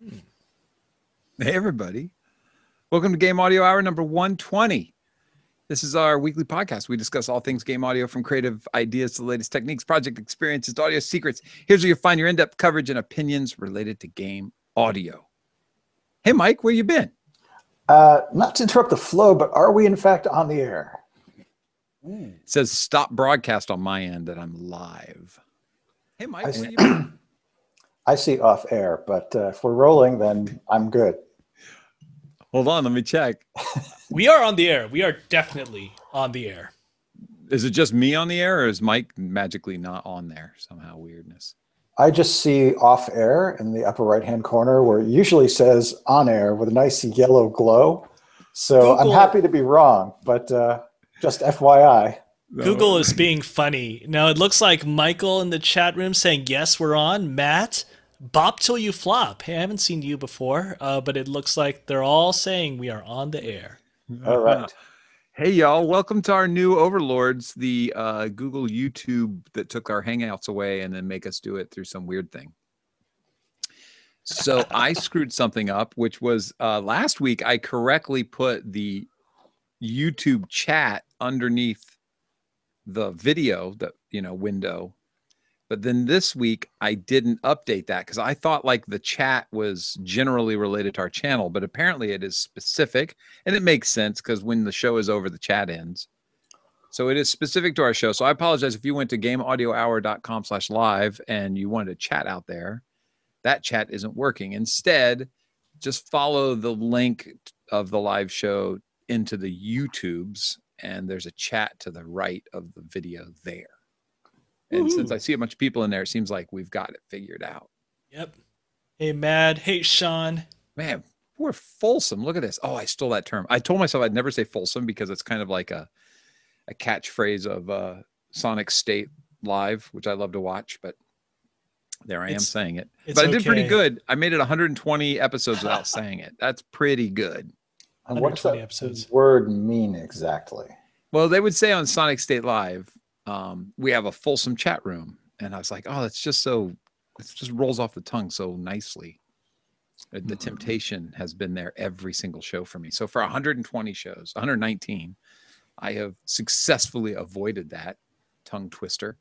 Hey, everybody. Welcome to Game Audio Hour number 120. This is our weekly podcast. We discuss all things game audio, from creative ideas to the latest techniques, project experiences, to audio secrets. Here's where you'll find your in-depth coverage and opinions related to game audio. Hey, Mike, where you been? Not to interrupt the flow, but are we in fact on the air? It says stop broadcast on my end that I'm live. Hey, Mike, where you been? I see off air, but if we're rolling, then I'm good. Hold on, let me check. We are on the air. We are definitely on the air. Is it just me on the air, or is Mike magically not on there? Somehow weirdness. I just see off air in the upper right-hand corner where it usually says on air with a nice yellow glow. So I'm happy to be wrong, but just FYI. Google is being funny. Now it looks like Michael in the chat room saying, yes, we're on. Matt, bop till you flop. Hey, I haven't seen you before, but it looks like they're all saying we are on the air. All right. Hey, y'all. Welcome to our new overlords, the Google YouTube that took our Hangouts away and then make us do it through some weird thing. So I screwed something up, which was last week I correctly put the YouTube chat underneath the video, window. But then this week I didn't update that because I thought like the chat was generally related to our channel, but apparently it is specific, and it makes sense because when the show is over, the chat ends. So it is specific to our show. So I apologize if you went to gameaudiohour.com/live and you wanted to chat out there. That chat isn't working. Instead, just follow the link of the live show into the YouTubes, and there's a chat to the right of the video there. And since I see a bunch of people in there, it seems like we've got it figured out. Yep. Hey, Mad. Hey, Sean. Man, we're fulsome. Look at this. Oh, I stole that term. I told myself I'd never say fulsome because it's kind of like a catchphrase of Sonic State Live, which I love to watch, but there I am saying it. But I did pretty good. I made it 120 episodes without saying it. That's pretty good. And what does that word mean exactly? Well, they would say on Sonic State Live, we have a fulsome chat room. And I was like, oh, it just rolls off the tongue so nicely. The temptation has been there every single show for me. So for 120 shows, 119, I have successfully avoided that tongue twister.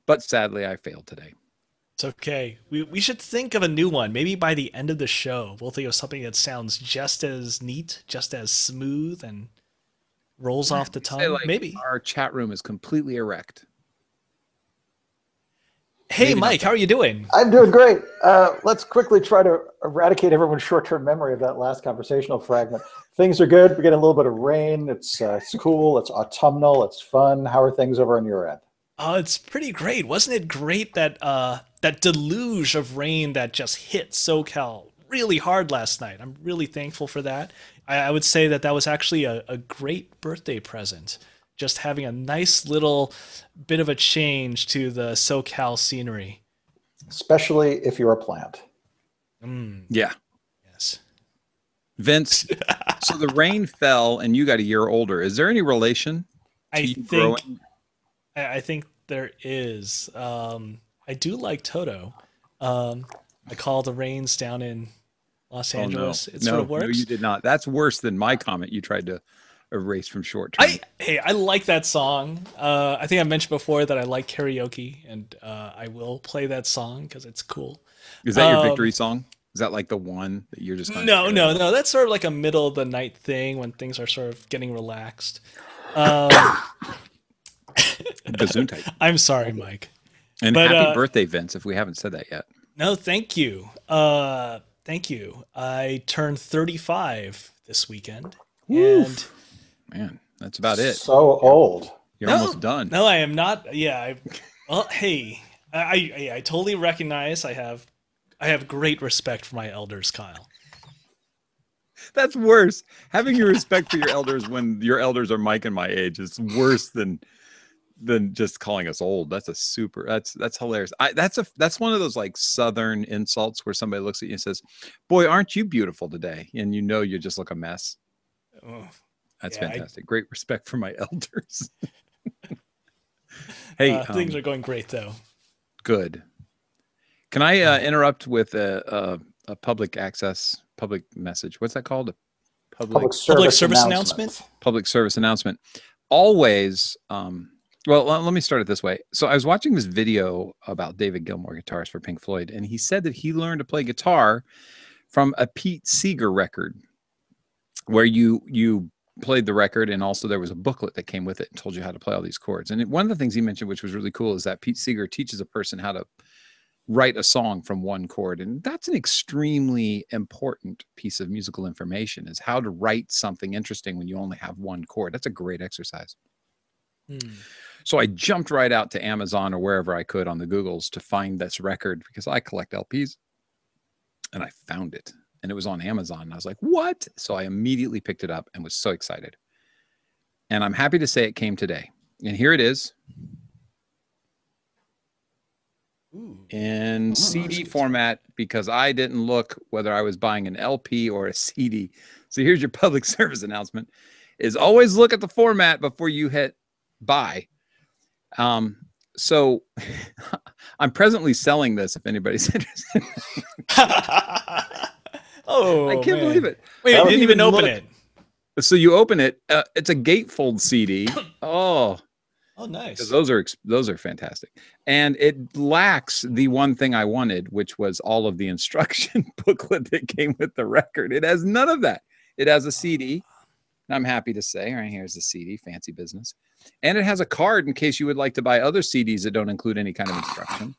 But sadly, I failed today. It's okay. We should think of a new one. Maybe by the end of the show, we'll think of something that sounds just as neat, just as smooth, and rolls off the tongue. Maybe our chat room is completely erect. Hey, maybe Mike, how are you doing? I'm doing great. Let's quickly try to eradicate everyone's short-term memory of that last conversational fragment. Things are good. We're getting a little bit of rain. It's cool. It's autumnal. It's fun. How are things over on your end? Oh, it's pretty great. Wasn't it great that that deluge of rain that just hit SoCal really hard last night? I'm really thankful for that. I would say that was actually a great birthday present. Just having a nice little bit of a change to the SoCal scenery. Especially if you're a plant. Yeah. Yes. Vince, so the rain fell and you got a year older. Is there any relation to you growing? I think there is. I do like Toto. I call the rains down in Los Angeles. No. It sort of works. No, you did not. That's worse than my comment you tried to erase from short term. I like that song. I think I mentioned before that I like karaoke, and I will play that song because it's cool. Is that your victory song? Is that like the one that you're just No. That's sort of like a middle of the night thing when things are sort of getting relaxed. I'm sorry, Mike. And happy birthday, Vince, if we haven't said that yet. No, thank you. Thank you. I turned 35 this weekend. Woo. And man, that's about it. So old. You're almost done. No, I am not. Yeah. Well, hey, I totally recognize I have great respect for my elders, Kyle. That's worse. Having your respect for your elders when your elders are Mike and my age is worse than just calling us old. That's hilarious. That's one of those like Southern insults where somebody looks at you and says, "Boy, aren't you beautiful today?" And you know you just look a mess. Oh, that's fantastic. Great respect for my elders. Hey, things are going great though. Good. Can I interrupt with a public message? What's that called? A Public service announcement. Public service announcement. Always. Well, let me start it this way. So I was watching this video about David Gilmour, guitarist for Pink Floyd, and he said that he learned to play guitar from a Pete Seeger record, where you played the record, and also there was a booklet that came with it and told you how to play all these chords. And one of the things he mentioned, which was really cool, is that Pete Seeger teaches a person how to write a song from one chord. And that's an extremely important piece of musical information, is how to write something interesting when you only have one chord. That's a great exercise. So I jumped right out to Amazon or wherever I could on the Googles to find this record, because I collect LPs, and I found it, and it was on Amazon. And I was like, what? So I immediately picked it up and was so excited. And I'm happy to say it came today. And here it is. In CD format, because I didn't look whether I was buying an LP or a CD. So here's your public service announcement: is always look at the format before you hit buy. So I'm presently selling this if anybody's interested. Oh, I can't believe it. Wait, you didn't even open it. So you open it. It's a gatefold CD. Oh, nice. Those are fantastic. And it lacks the one thing I wanted, which was all of the instruction booklet that came with the record. It has none of that. It has a CD. I'm happy to say, right here's the CD, fancy business. And it has a card in case you would like to buy other CDs that don't include any kind of instruction.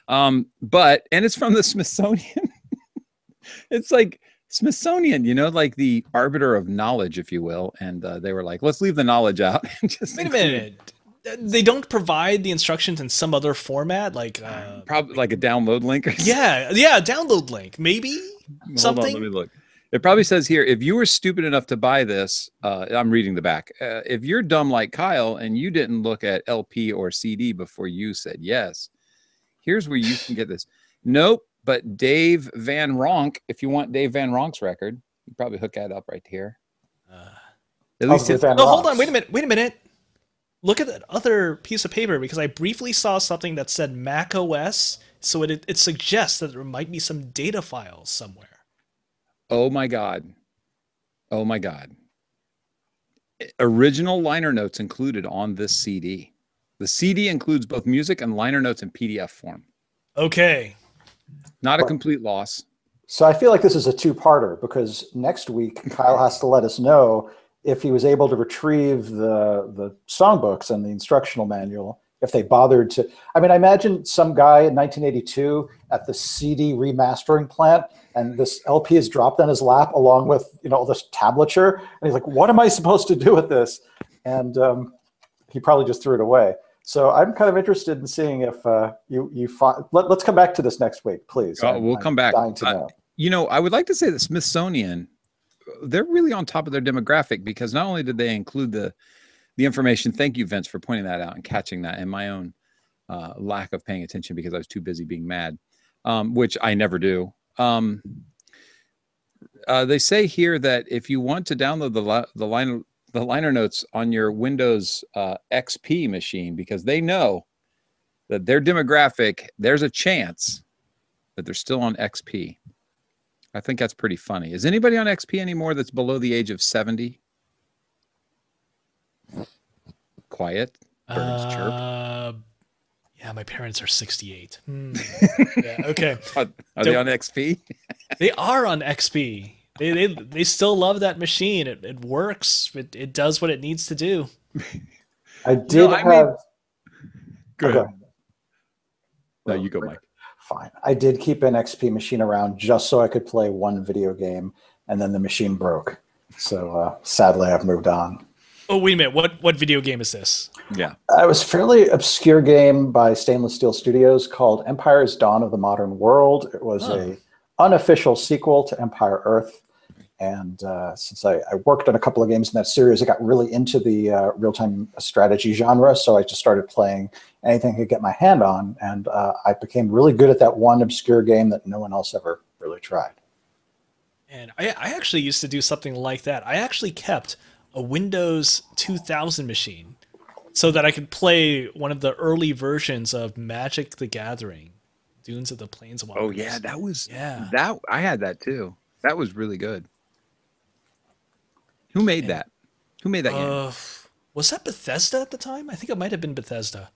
And it's from the Smithsonian. It's like Smithsonian, like the arbiter of knowledge, if you will. And they were like, let's leave the knowledge out. And just wait a minute. They don't provide the instructions in some other format, like probably like a download link or something. Yeah, download link, maybe. Something. Hold on, let me look. It probably says here, if you were stupid enough to buy this, I'm reading the back. If you're dumb like Kyle and you didn't look at LP or CD before you said yes, here's where you can get this. Nope, but Dave Van Ronk, if you want Dave Van Ronk's record, you probably hook that up right here. At least it's... No, hold on, wait a minute. Look at that other piece of paper, because I briefly saw something that said Mac OS, so it suggests that there might be some data files somewhere. Oh my God. Oh my God. Original liner notes included on this CD. The CD includes both music and liner notes in PDF form. Okay. Not a complete loss. So I feel like this is a two-parter, because next week Kyle has to let us know if he was able to retrieve the songbooks and the instructional manual, if they bothered to. I mean, I imagine some guy in 1982 at the CD remastering plant, and this LP is dropped on his lap along with, all this tablature. And he's like, what am I supposed to do with this? And he probably just threw it away. So I'm kind of interested in seeing if you find, let's come back to this next week, please. We'll come back. Dying to know. I would like to say that Smithsonian, they're really on top of their demographic, because not only did they include the information. Thank you, Vince, for pointing that out and catching that in my own lack of paying attention, because I was too busy being mad, which I never do. They say here that if you want to download the liner notes on your Windows XP machine, because they know that their demographic, there's a chance that they're still on XP. I think that's pretty funny. Is anybody on XP anymore that's below the age of 70? Quiet. Birds chirp. Yeah, my parents are 68. Yeah, okay. Are they on XP? They are on XP. They still love that machine. It works. It does what it needs to do. I did have... Go ahead. No, you go, Mike. Fine. I did keep an XP machine around just so I could play one video game, and then the machine broke. So sadly, I've moved on. Oh, wait a minute. What video game is this? Yeah. It was a fairly obscure game by Stainless Steel Studios called Empire's Dawn of the Modern World. It was a unofficial sequel to Empire Earth. And since I worked on a couple of games in that series, I got really into the real-time strategy genre. So I just started playing anything I could get my hand on. And I became really good at that one obscure game that no one else ever really tried. And I actually used to do something like that. I actually kept a Windows 2000 machine so that I could play one of the early versions of Magic the Gathering. Dunes of the Planeswalkers. Oh yeah, that was Yeah. that. I had that too. That was really good. Who made that? Who made that game? Was that Bethesda at the time? I think it might have been Bethesda.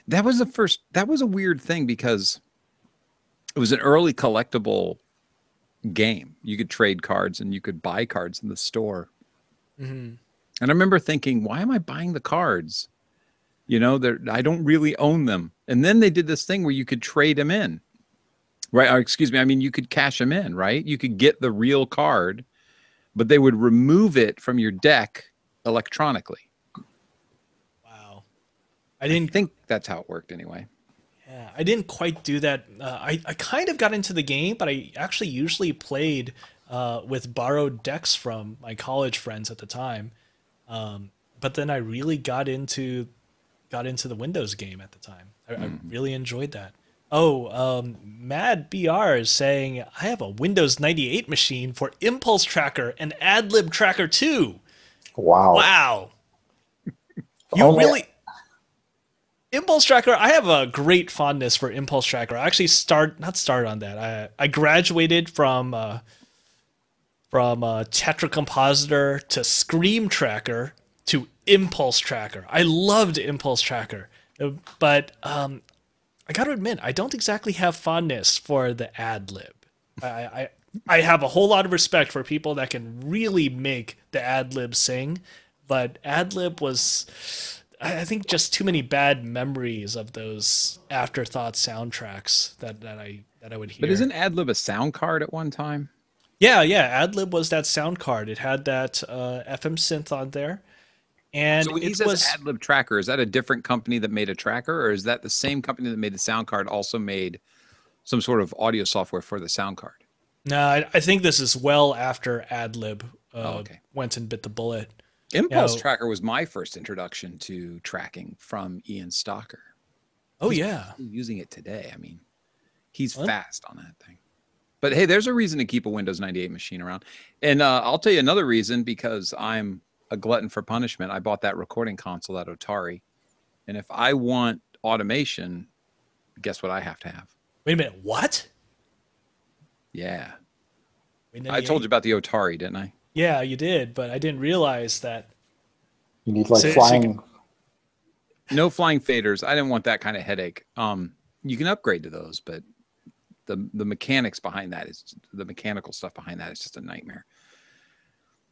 That was the first. That was a weird thing because it was an early collectible game. You could trade cards and you could buy cards in the store. And I remember thinking, why am I buying the cards? You know, I don't really own them. And then they did this thing where you could trade them in, right? Or excuse me, I mean, you could cash them in, right? You could get the real card, but they would remove it from your deck electronically. Wow. I didn't think that's how it worked anyway. Yeah, I didn't quite do that. I kind of got into the game, but I actually usually played with borrowed decks from my college friends at the time. But then I really got into the Windows game at the time. I really enjoyed that. Oh, Mad BR is saying, I have a Windows 98 machine for Impulse Tracker and AdLib Tracker 2. Wow. Wow. You really... Impulse Tracker, I have a great fondness for Impulse Tracker. I actually not started on that. I graduated from Tetra Compositor to Scream Tracker to Impulse Tracker. I loved Impulse Tracker, but I got to admit, I don't exactly have fondness for the ad-lib. I have a whole lot of respect for people that can really make the ad-lib sing, but ad-lib was... I think just too many bad memories of those afterthought soundtracks that I would hear. But isn't AdLib a sound card at one time? Yeah. AdLib was that sound card. It had that FM synth on there. And so when he says AdLib Tracker, is that a different company that made a tracker, or is that the same company that made the sound card also made some sort of audio software for the sound card? No, I think this is well after AdLib went and bit the bullet. Impulse Tracker was my first introduction to tracking from Ian Stalker. He's still using it today. I mean, he's fast on that thing. But hey, there's a reason to keep a Windows 98 machine around. And I'll tell you another reason, because I'm a glutton for punishment. I bought that recording console at Otari. And if I want automation, guess what I have to have? Wait a minute, what? Yeah. I told you about the Otari, didn't I? Yeah, you did, but I didn't realize that. You need flying. No flying faders. I didn't want that kind of headache. You can upgrade to those, but the mechanics behind that is the mechanical stuff behind that is just a nightmare.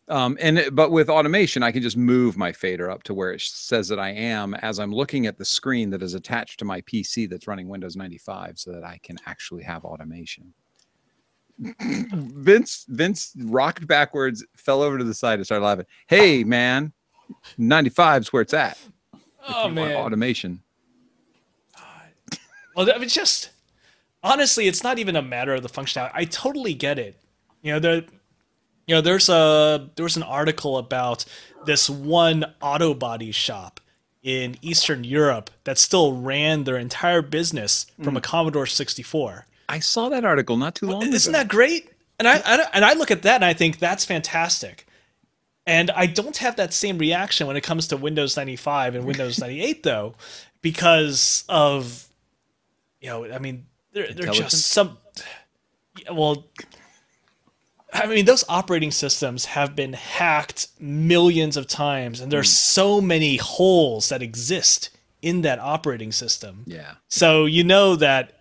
But with automation, I can just move my fader up to where it says that I am as I'm looking at the screen that is attached to my PC that's running Windows 95, so that I can actually have automation. Vince rocked backwards, fell over to the side, and started laughing. Hey, man, 95's where it's at. Oh, man. Automation. Well, I mean, just honestly, it's not even a matter of the functionality. I totally get it. There was an article about this one auto body shop in Eastern Europe that still ran their entire business from a Commodore 64. I saw that article not too long ago. Isn't that great? And I look at that and I think that's fantastic. And I don't have that same reaction when it comes to Windows 95 and Windows 98 though, because of, I mean, they're just some. Well, I mean, those operating systems have been hacked millions of times, and there's so many holes that exist in that operating system. Yeah. So that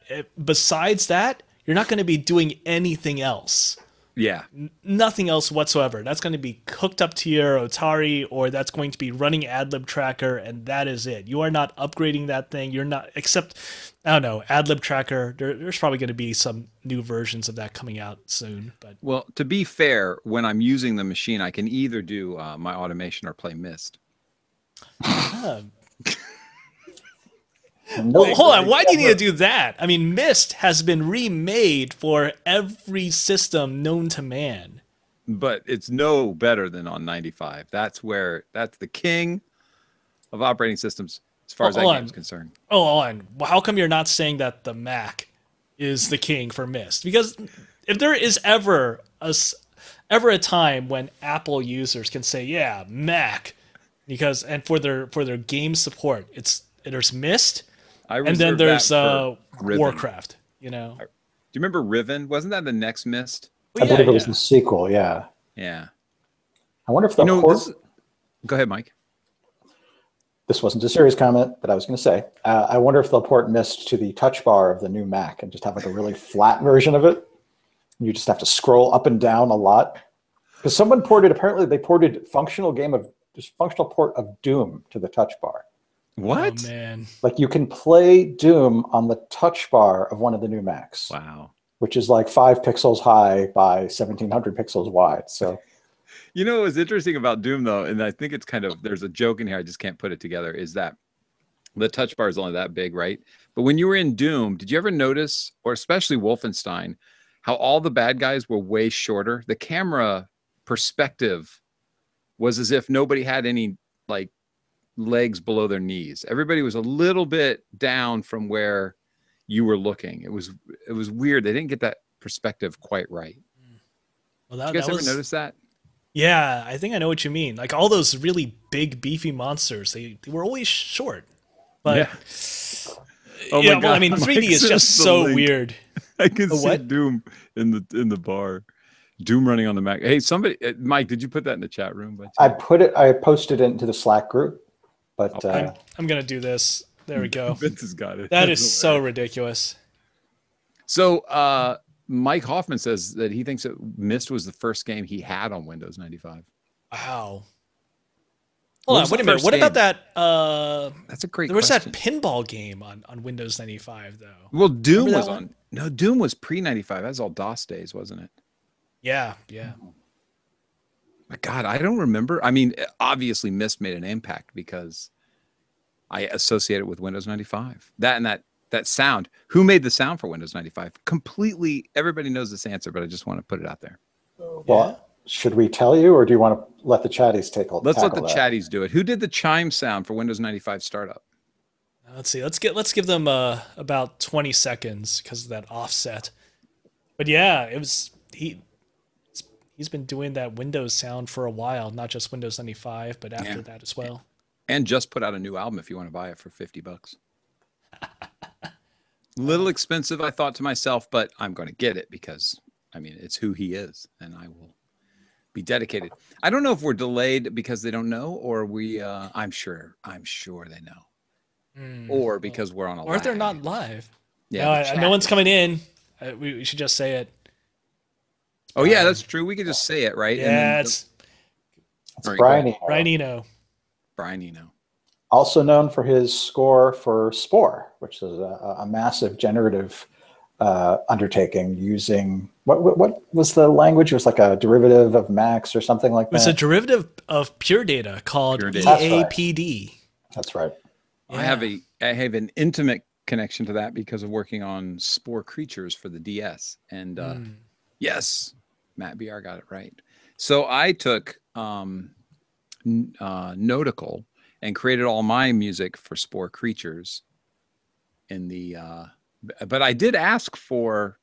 besides that, you're not going to be doing anything else. Yeah. Nothing else whatsoever. That's going to be hooked up to your Otari, or that's going to be running AdLib Tracker, and that is it. You are not upgrading that thing. You're not, except, I don't know, AdLib Tracker. There's probably going to be some new versions of that coming out soon. But well, to be fair, when I'm using the machine, I can either do my automation or play Myst. Well, hold on. Why do you need to do that? I mean, Myst has been remade for every system known to man. But it's no better than on 95. That's the king of operating systems as far as that game is concerned. Oh, hold on. Well, how come you're not saying that the Mac is the king for Myst? Because if there is ever a time when Apple users can say, yeah, Mac, and for their game support, there's Myst. And then there's Warcraft. you know. Do you remember Riven? Wasn't that the next Myst? Well, I yeah, believe it was yeah. the sequel. Yeah. Yeah. I wonder if You they'll know, port. go ahead, Mike. This wasn't a serious comment, but I was going to say, I wonder if they'll port Myst to the touch bar of the new Mac and just have like a really flat version of it. You just have to scroll up and down a lot. Because someone ported, apparently they ported functional port of Doom to the touch bar. What? Oh man. Like you can play Doom on the touch bar of one of the new Macs. Wow. Which is like 5 pixels high by 1700 pixels wide. So, you know, what was interesting about Doom though, and I think it's kind of, there's a joke in here, I just can't put it together, is that the touch bar is only that big, right? But when you were in Doom, did you ever notice, or especially Wolfenstein, how all the bad guys were way shorter? The camera perspective was as if nobody had any like legs below their knees. Everybody was a little bit down from where you were looking. It was weird. They didn't get that perspective quite right. Well, Did you guys ever notice that? Yeah, I think I know what you mean. Like all those really big, beefy monsters, they were always short. But yeah. Oh yeah, my God. well, I mean, 3D is just so weird. I can see what? Doom in the bar. Doom running on the Mac. Hey, somebody, Mike, did you put that in the chat room? I posted it into the Slack group, but I'm gonna do this. There we go. Vince has got it. That is so ridiculous. So Mike Hoffman says that he thinks that Myst was the first game he had on Windows 95. Wow. Hold on, wait a minute. What about that? That's a great question. There was that pinball game on Windows 95, though. Well, Doom was on. No, Doom was pre-95. That's all DOS days, wasn't it? Yeah, yeah. My God, I don't remember. I mean, obviously Myst made an impact because I associate it with Windows 95. That and that sound. Who made the sound for Windows 95? Completely, everybody knows this answer, but I just want to put it out there. Well, should we tell you, or do you want to let the chatties Let's let the chatties do it. Who did the chime sound for Windows 95 startup? Let's see. Let's give them about 20 seconds because of that offset. But yeah, it was he's been doing that Windows sound for a while, not just Windows 95, but after that as well. And just put out a new album if you want to buy it for $50. Little expensive, I thought to myself, but I'm going to get it because, I mean, it's who he is, and I will be dedicated. I don't know if we're delayed because they don't know, or we. I'm sure they know, or because we're on a. Or if they're not live. Yeah, no one's coming in. We should just say it. Oh yeah, that's true. We could just say it, right? Yeah, and it's Brian Eno. Brian Eno. Also known for his score for Spore, which is a massive generative undertaking using what was the language? It was like a derivative of Max or something like that. It's a derivative of Pure Data called EAPD. That's right. Yeah. I have an intimate connection to that because of working on Spore Creatures for the DS. And yes, Matt BR got it right. So I took Nautical and created all my music for Spore Creatures in the but I did ask for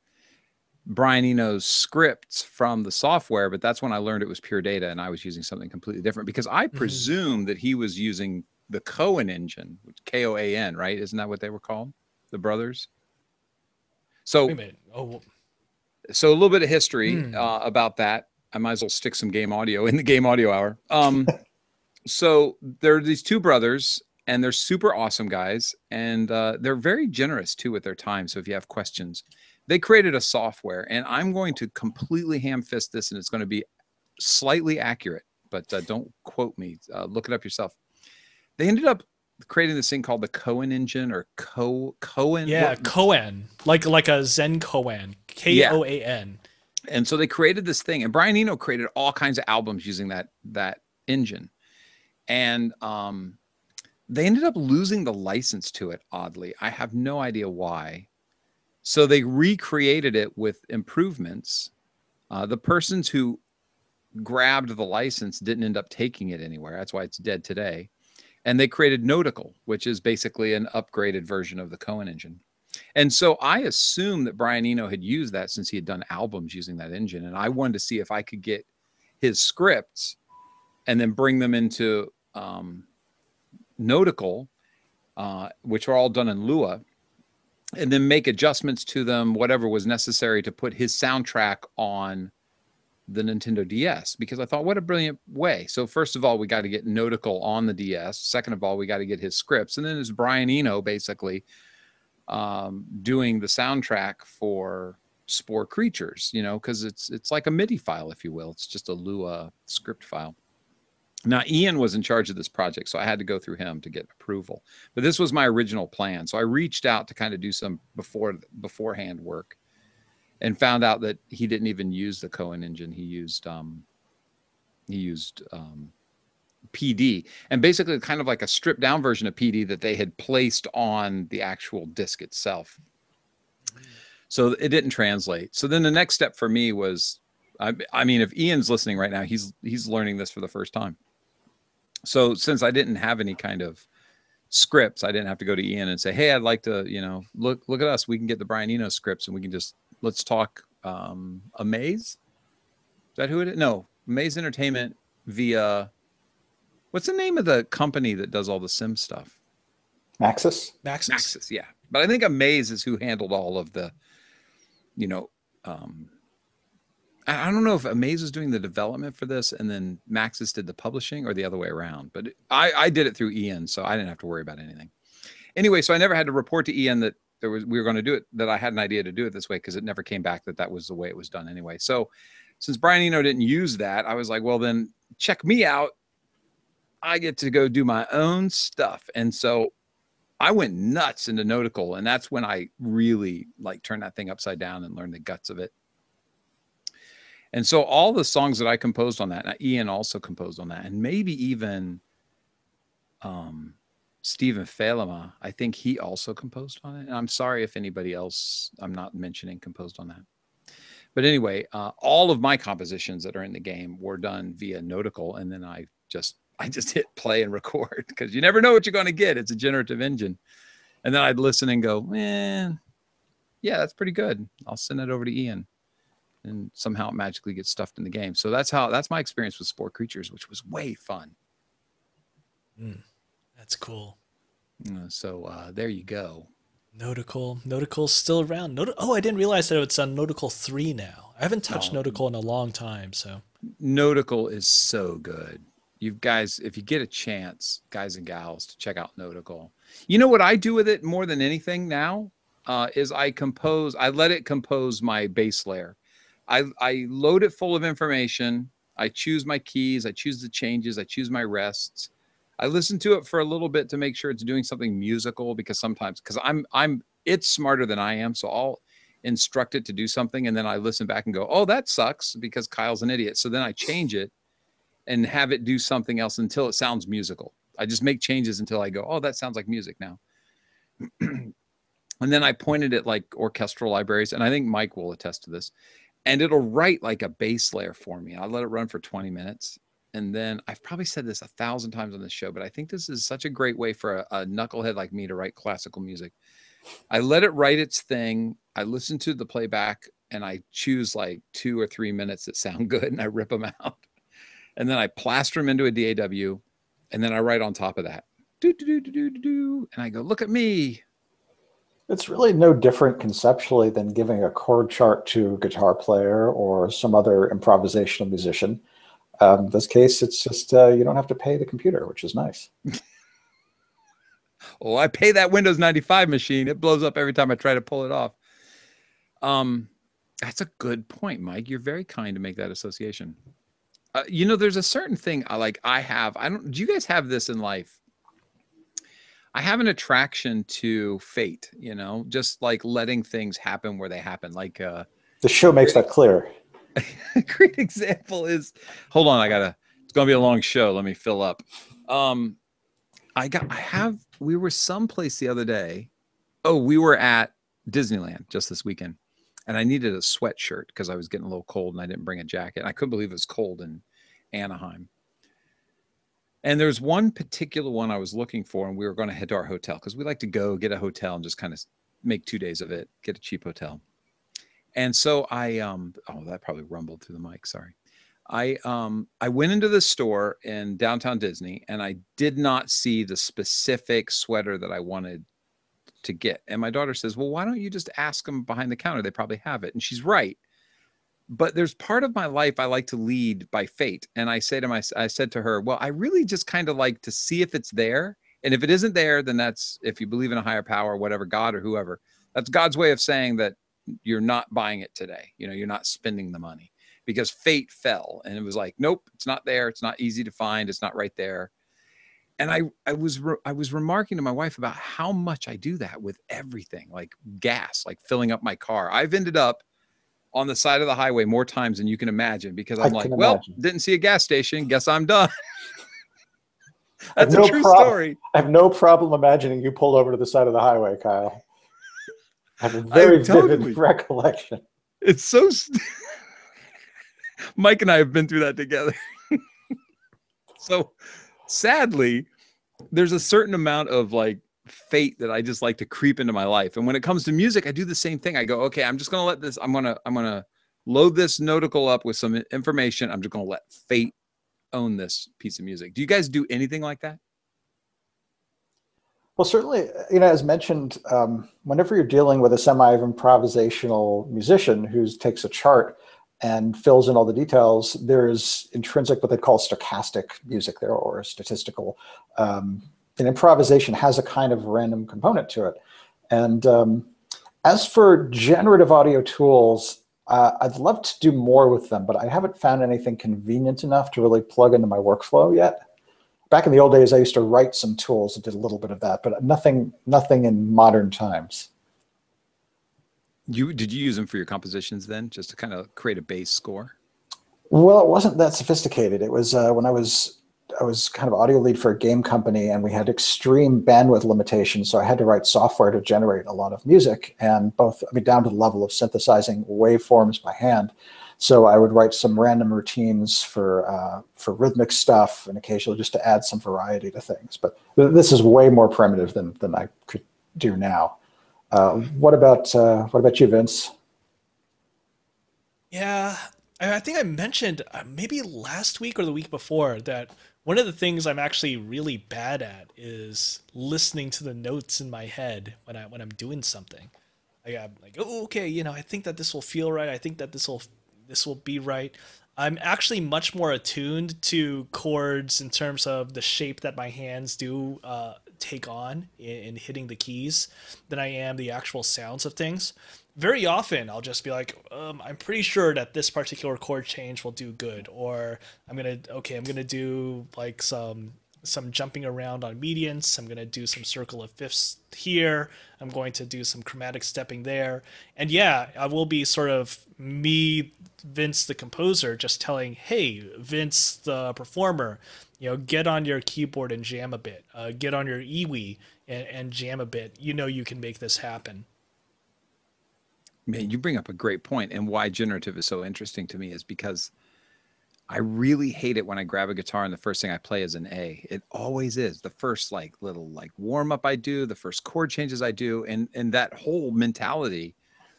Brian Eno's scripts from the software, but that's when I learned it was Pure Data and I was using something completely different because I presumed that he was using the Cohen engine, which Koan, right? Isn't that what they were called? The brothers. So, wait a minute. So a little bit of history about that. I might as well stick some game audio in the game audio hour. So there are these two brothers and they're super awesome guys. And they're very generous too with their time. So if you have questions, they created a software and I'm going to completely ham fist this and it's going to be slightly accurate, but don't quote me. Look it up yourself. They ended up creating this thing called the Cohen engine or Cohen. Yeah, Cohen, like a Zen Koan, Koan. And so they created this thing, and Brian Eno created all kinds of albums using that engine, and they ended up losing the license to it. Oddly, I have no idea why. So they recreated it with improvements. The persons who grabbed the license didn't end up taking it anywhere. That's why it's dead today. And they created Nautical, which is basically an upgraded version of the Cohen engine. And so I assumed that Brian Eno had used that since he had done albums using that engine. And I wanted to see if I could get his scripts and then bring them into Nautical, which are all done in Lua. and then make adjustments to them, whatever was necessary to put his soundtrack on the Nintendo DS, because I thought, what a brilliant way. So first of all, we got to get Nautical on the DS. Second of all, we got to get his scripts. And then there's Brian Eno basically doing the soundtrack for Spore Creatures, you know, because it's like a MIDI file, if you will. It's just a Lua script file. Now, Ian was in charge of this project, so I had to go through him to get approval. But this was my original plan. So I reached out to kind of do some beforehand work, and found out that he didn't even use the Cohen engine. He used PD, and basically kind of like a stripped down version of PD that they had placed on the actual disc itself. So it didn't translate. So then the next step for me was, I mean, if Ian's listening right now, he's learning this for the first time. So since I didn't have any kind of scripts, I didn't have to go to Ian and say, hey, I'd like to, you know, look at us. We can get the Brian Eno scripts and we can just, let's talk Amaze. Is that who it is? No, Amaze Entertainment via, what's the name of the company that does all the sim stuff? Maxis? Maxis, yeah. But I think Amaze is who handled all of the, you know, I don't know if Amaze was doing the development for this and then Maxis did the publishing, or the other way around. But I did it through Ian, so I didn't have to worry about anything. Anyway, so I never had to report to Ian that we were going to do it, that I had an idea to do it this way, because it never came back that was the way it was done anyway. So since Brian Eno didn't use that, I was like, well, then check me out. I get to go do my own stuff. And so I went nuts into Nautical, and that's when I really like turned that thing upside down and learned the guts of it. And so all the songs that I composed on that, Ian also composed on that, and maybe even Stephen Phalema, I think he also composed on it. And I'm sorry if anybody else I'm not mentioning composed on that. But anyway, all of my compositions that are in the game were done via Nautical, and then I just hit play and record, because you never know what you're going to get. It's a generative engine. And then I'd listen and go, man, yeah, that's pretty good. I'll send it over to Ian. And somehow it magically gets stuffed in the game. So that's my experience with Spore Creatures, which was way fun. That's cool. So there you go. Nautical's still around. I didn't realize that it's on Nautical 3 now. I haven't touched Nautical in a long time. So Nautical is so good. You guys, if you get a chance, guys and gals, to check out Nautical. You know what I do with it more than anything now is I let it compose my base layer. I load it full of information. I choose my keys. I choose the changes. I choose my rests. I listen to it for a little bit to make sure it's doing something musical, because it's smarter than I am. So I'll instruct it to do something, and then I listen back and go, oh, that sucks, because Kyle's an idiot. So then I change it and have it do something else until it sounds musical. I just make changes until I go, oh, that sounds like music now. And then I pointed at like orchestral libraries, and I think Mike will attest to this. And it'll write like a bass layer for me. I let it run for 20 minutes. And then I've probably said this 1,000 times on this show, but I think this is such a great way for a knucklehead like me to write classical music. I let it write its thing. I listen to the playback, and I choose like 2 or 3 minutes that sound good, and I rip them out. And then I plaster them into a DAW, and then I write on top of that. And I go, look at me. It's really no different conceptually than giving a chord chart to a guitar player or some other improvisational musician. In this case, it's just you don't have to pay the computer, which is nice. Oh, I pay that Windows 95 machine. It blows up every time I try to pull it off. That's a good point, Mike. You're very kind to make that association. You know, there's a certain thing do you guys have this in life? I have an attraction to fate, you know, just like letting things happen where they happen. Like the show makes that clear. A great example is, hold on, it's gonna be a long show. Let me fill up. We were someplace the other day. Oh, we were at Disneyland just this weekend, and I needed a sweatshirt because I was getting a little cold and I didn't bring a jacket. I couldn't believe it was cold in Anaheim. And there's one particular one I was looking for, and we were going to head to our hotel because we like to go get a hotel and just kind of make 2 days of it, get a cheap hotel. And so that probably rumbled through the mic. Sorry. I went into the store in downtown Disney, and I did not see the specific sweater that I wanted to get. And my daughter says, well, why don't you just ask them behind the counter? They probably have it. And she's right. But there's part of my life I like to lead by fate. And I said to her, well, I really just kind of like to see if it's there. And if it isn't there, then that's, if you believe in a higher power, whatever, God or whoever, that's God's way of saying that you're not buying it today. You know, you're not spending the money, because fate fell and it was like, nope, it's not there. It's not easy to find. It's not right there. And I was remarking to my wife about how much I do that with everything, like gas, like filling up my car. I've ended up on the side of the highway more times than you can imagine, because I'm like, well, didn't see a gas station. Guess I'm done. That's a true story. I have no problem imagining you pulled over to the side of the highway, Kyle. I have a very vivid recollection. It's so... Mike and I have been through that together. So sadly, there's a certain amount of like fate that I just like to creep into my life. And when it comes to music, I do the same thing. I go, okay, I'm just going to let this, I'm going to load this noticle up with some information. I'm just going to let fate own this piece of music. Do you guys do anything like that? Well, certainly, you know, as mentioned, whenever you're dealing with a semi-improvisational musician who takes a chart and fills in all the details, there's intrinsic what they call stochastic music there, or statistical. And improvisation has a kind of random component to it. And as for generative audio tools, I'd love to do more with them, but I haven't found anything convenient enough to really plug into my workflow yet. Back in the old days, I used to write some tools that did a little bit of that, but nothing in modern times. Did you use them for your compositions then, just to kind of create a bass score? Well, it wasn't that sophisticated. It was when I was kind of audio lead for a game company, and we had extreme bandwidth limitations, so I had to write software to generate a lot of music, and down to the level of synthesizing waveforms by hand. So I would write some random routines for rhythmic stuff, and occasionally just to add some variety to things. But this is way more primitive than I could do now. What about you, Vince? Yeah, I think I mentioned maybe last week or the week before that one of the things I'm actually really bad at is listening to the notes in my head when I'm doing something. I'm like, oh, okay, you know, I think that this will feel right. I think that this will be right. I'm actually much more attuned to chords in terms of the shape that my hands do take on in hitting the keys than I am the actual sounds of things. Very often I'll just be like, I'm pretty sure that this particular chord change will do good, or I'm gonna do like some jumping around on medians. I'm gonna do some circle of fifths here. I'm going to do some chromatic stepping there, and yeah, I will be sort of me, Vince the composer, just telling, hey, Vince the performer, you know, get on your keyboard and jam a bit. Get on your EWI and jam a bit. You know, you can make this happen. Man, you bring up a great point, and why generative is so interesting to me is because I really hate it when I grab a guitar and the first thing I play is an A. It always is the first little warm up I do, the first chord changes I do, and that whole mentality.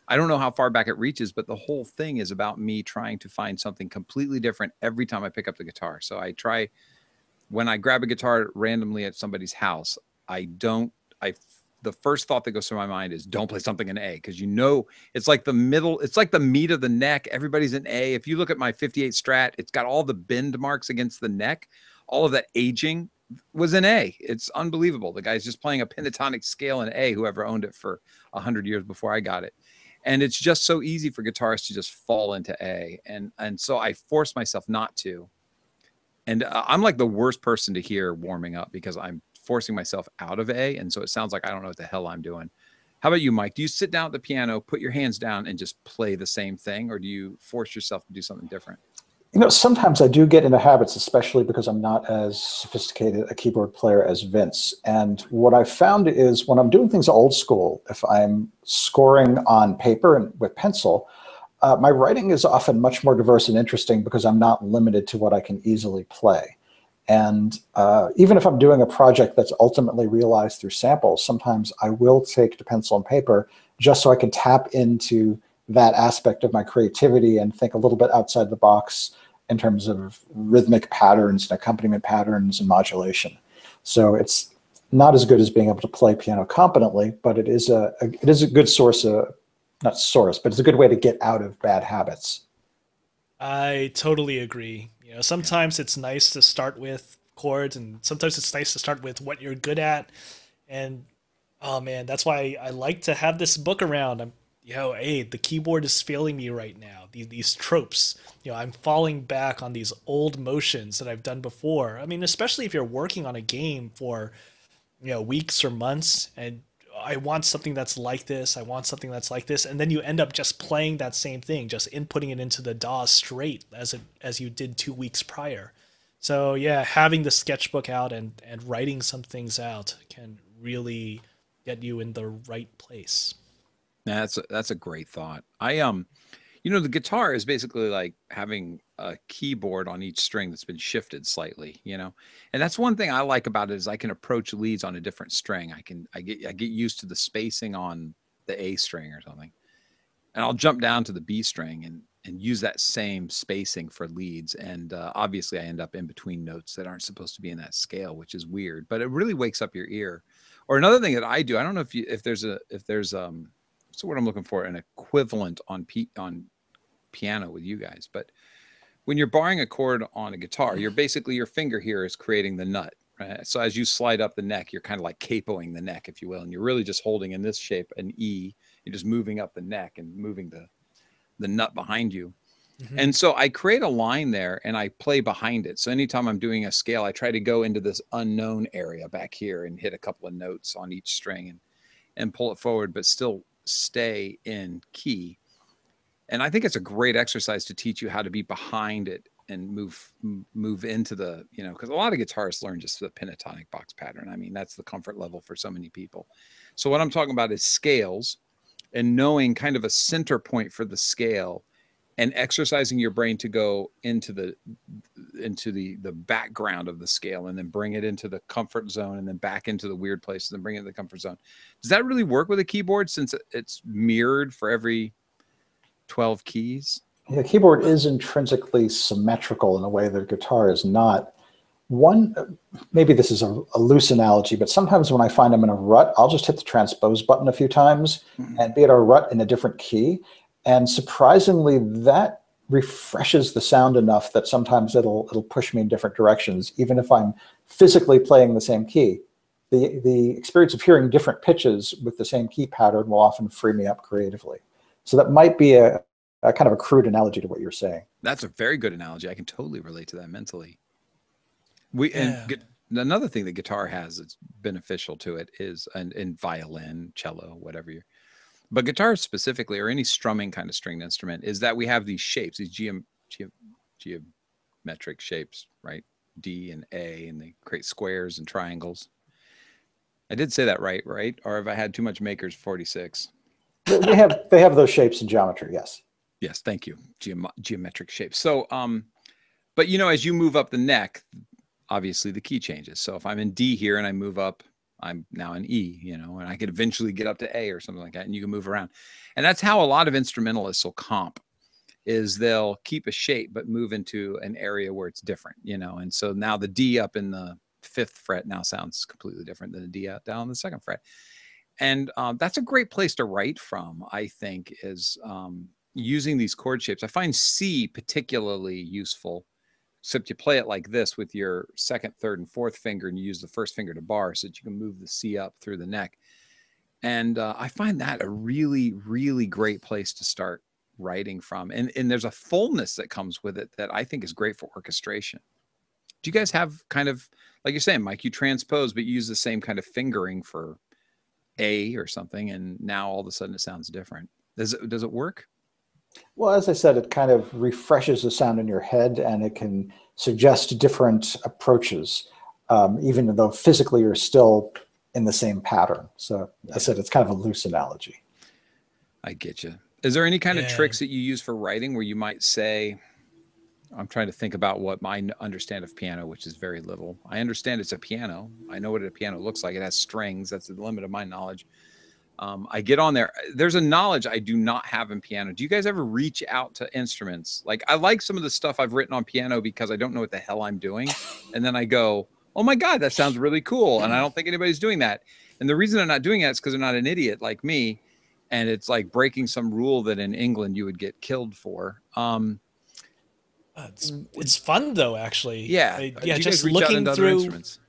I don't know how far back it reaches, but the whole thing is about me trying to find something completely different every time I pick up the guitar. So I try, when I grab a guitar randomly at somebody's house, the first thought that goes through my mind is don't play something in A, because you know it's like the middle, it's like the meat of the neck. Everybody's in A. If you look at my 58 Strat, it's got all the bend marks against the neck. All of that aging was in A. It's unbelievable. The guy's just playing a pentatonic scale in A, whoever owned it for 100 years before I got it. And it's just so easy for guitarists to just fall into A. And so I force myself not to. And I'm like the worst person to hear warming up, because I'm forcing myself out of A. And so it sounds like I don't know what the hell I'm doing. How about you, Mike? Do you sit down at the piano, put your hands down, and just play the same thing? Or do you force yourself to do something different? You know, sometimes I do get into habits, especially because I'm not as sophisticated a keyboard player as Vince. And what I've found is when I'm doing things old school, if I'm scoring on paper and with pencil, my writing is often much more diverse and interesting because I'm not limited to what I can easily play. And even if I'm doing a project that's ultimately realized through samples, sometimes I will take to pencil and paper just so I can tap into that aspect of my creativity and think a little bit outside the box in terms of rhythmic patterns and accompaniment patterns and modulation. So it's not as good as being able to play piano competently, but it is a good source of, not source, but it's a good way to get out of bad habits. I totally agree. You know, sometimes it's nice to start with chords, and sometimes it's nice to start with what you're good at. And oh man, that's why I like to have this book around. Hey, the keyboard is failing me right now. These tropes, I'm falling back on these old motions that I've done before. I mean, especially if you're working on a game for, weeks or months, and I want something that's like this. I want something that's like this, and then you end up just playing that same thing, just inputting it into the DAW straight as you did 2 weeks prior. So yeah, having the sketchbook out and writing some things out can really get you in the right place. That's a great thought. The guitar is basically like having a keyboard on each string that's been shifted slightly, and that's one thing I like about it is I can approach leads on a different string. I get used to the spacing on the A string or something, and I'll jump down to the B string and use that same spacing for leads. And obviously I end up in between notes that aren't supposed to be in that scale, which is weird, but it really wakes up your ear. Or another thing that I do, I don't know if there's so what I'm looking for, an equivalent on piano with you guys, but when you're barring a chord on a guitar, you're basically, your finger here is creating the nut, right? So as you slide up the neck, you're kind of like capoing the neck, if you will, and you're really just holding in this shape an E. You're just moving up the neck and moving the nut behind you. Mm-hmm. And so I create a line there and I play behind it. So anytime I'm doing a scale, I try to go into this unknown area back here and hit a couple of notes on each string and pull it forward, but still stay in key. And I think it's a great exercise to teach you how to be behind it and move into the, because a lot of guitarists learn just the pentatonic box pattern. I mean, that's the comfort level for so many people. So what I'm talking about is scales and knowing kind of a center point for the scale and exercising your brain to go into the background of the scale and then bring it into the comfort zone and then back into the weird places and bring it to the comfort zone. Does that really work with a keyboard since it's mirrored for every 12 keys? The keyboard is intrinsically symmetrical in a way that a guitar is not. Maybe this is a loose analogy, but sometimes when I find I'm in a rut, I'll just hit the transpose button a few times and be at a rut in a different key. And surprisingly, that refreshes the sound enough that sometimes it'll push me in different directions, even if I'm physically playing the same key. The experience of hearing different pitches with the same key pattern will often free me up creatively. So that might be a kind of a crude analogy to what you're saying. That's a very good analogy. I can totally relate to that mentally. Another thing that guitar has that's beneficial to it is, and violin, cello, whatever but guitar specifically, or any strumming kind of stringed instrument, is that we have these shapes, these geometric shapes, right? D and A, and they create squares and triangles. I did say that right? Or have I had too much Makers 46? They have those shapes in geometry, yes. Yes, thank you. Geometric shapes. So, but as you move up the neck, obviously the key changes. So if I'm in D here and I move up, I'm now in E, and I could eventually get up to A or something like that, and you can move around. And that's how a lot of instrumentalists will comp, is they'll keep a shape but move into an area where it's different, and so now the D up in the 5th fret now sounds completely different than the D down on the 2nd fret. And that's a great place to write from, I think, is using these chord shapes. I find C particularly useful, except you play it like this with your 2nd, 3rd, and 4th finger, and you use the 1st finger to bar so that you can move the C up through the neck. And I find that a really, really great place to start writing from. And there's a fullness that comes with it that I think is great for orchestration. Do you guys have kind of, like you're saying, Mike, you transpose, but you use the same kind of fingering for A or something, and now all of a sudden it sounds different. Does it work? Well, as I said, it kind of refreshes the sound in your head, and it can suggest different approaches, even though physically you're still in the same pattern. So as I said, it's kind of a loose analogy. I get you. Is there any kind of tricks that you use for writing where you might say, I'm trying to think about what I understand of piano, which is very little. I understand it's a piano. I know what a piano looks like. It has strings. That's the limit of my knowledge. I get on there. There's a knowledge I do not have in piano. Do you guys ever reach out to instruments? Like, I like some of the stuff I've written on piano because I don't know what the hell I'm doing. And then I go, oh my God, that sounds really cool. And I don't think anybody's doing that. And the reason they're not doing that is because they're not an idiot like me. And it's like breaking some rule that in England you would get killed for. It's fun though, actually. Yeah. Yeah, Do you guys just reach out looking into other through. instruments?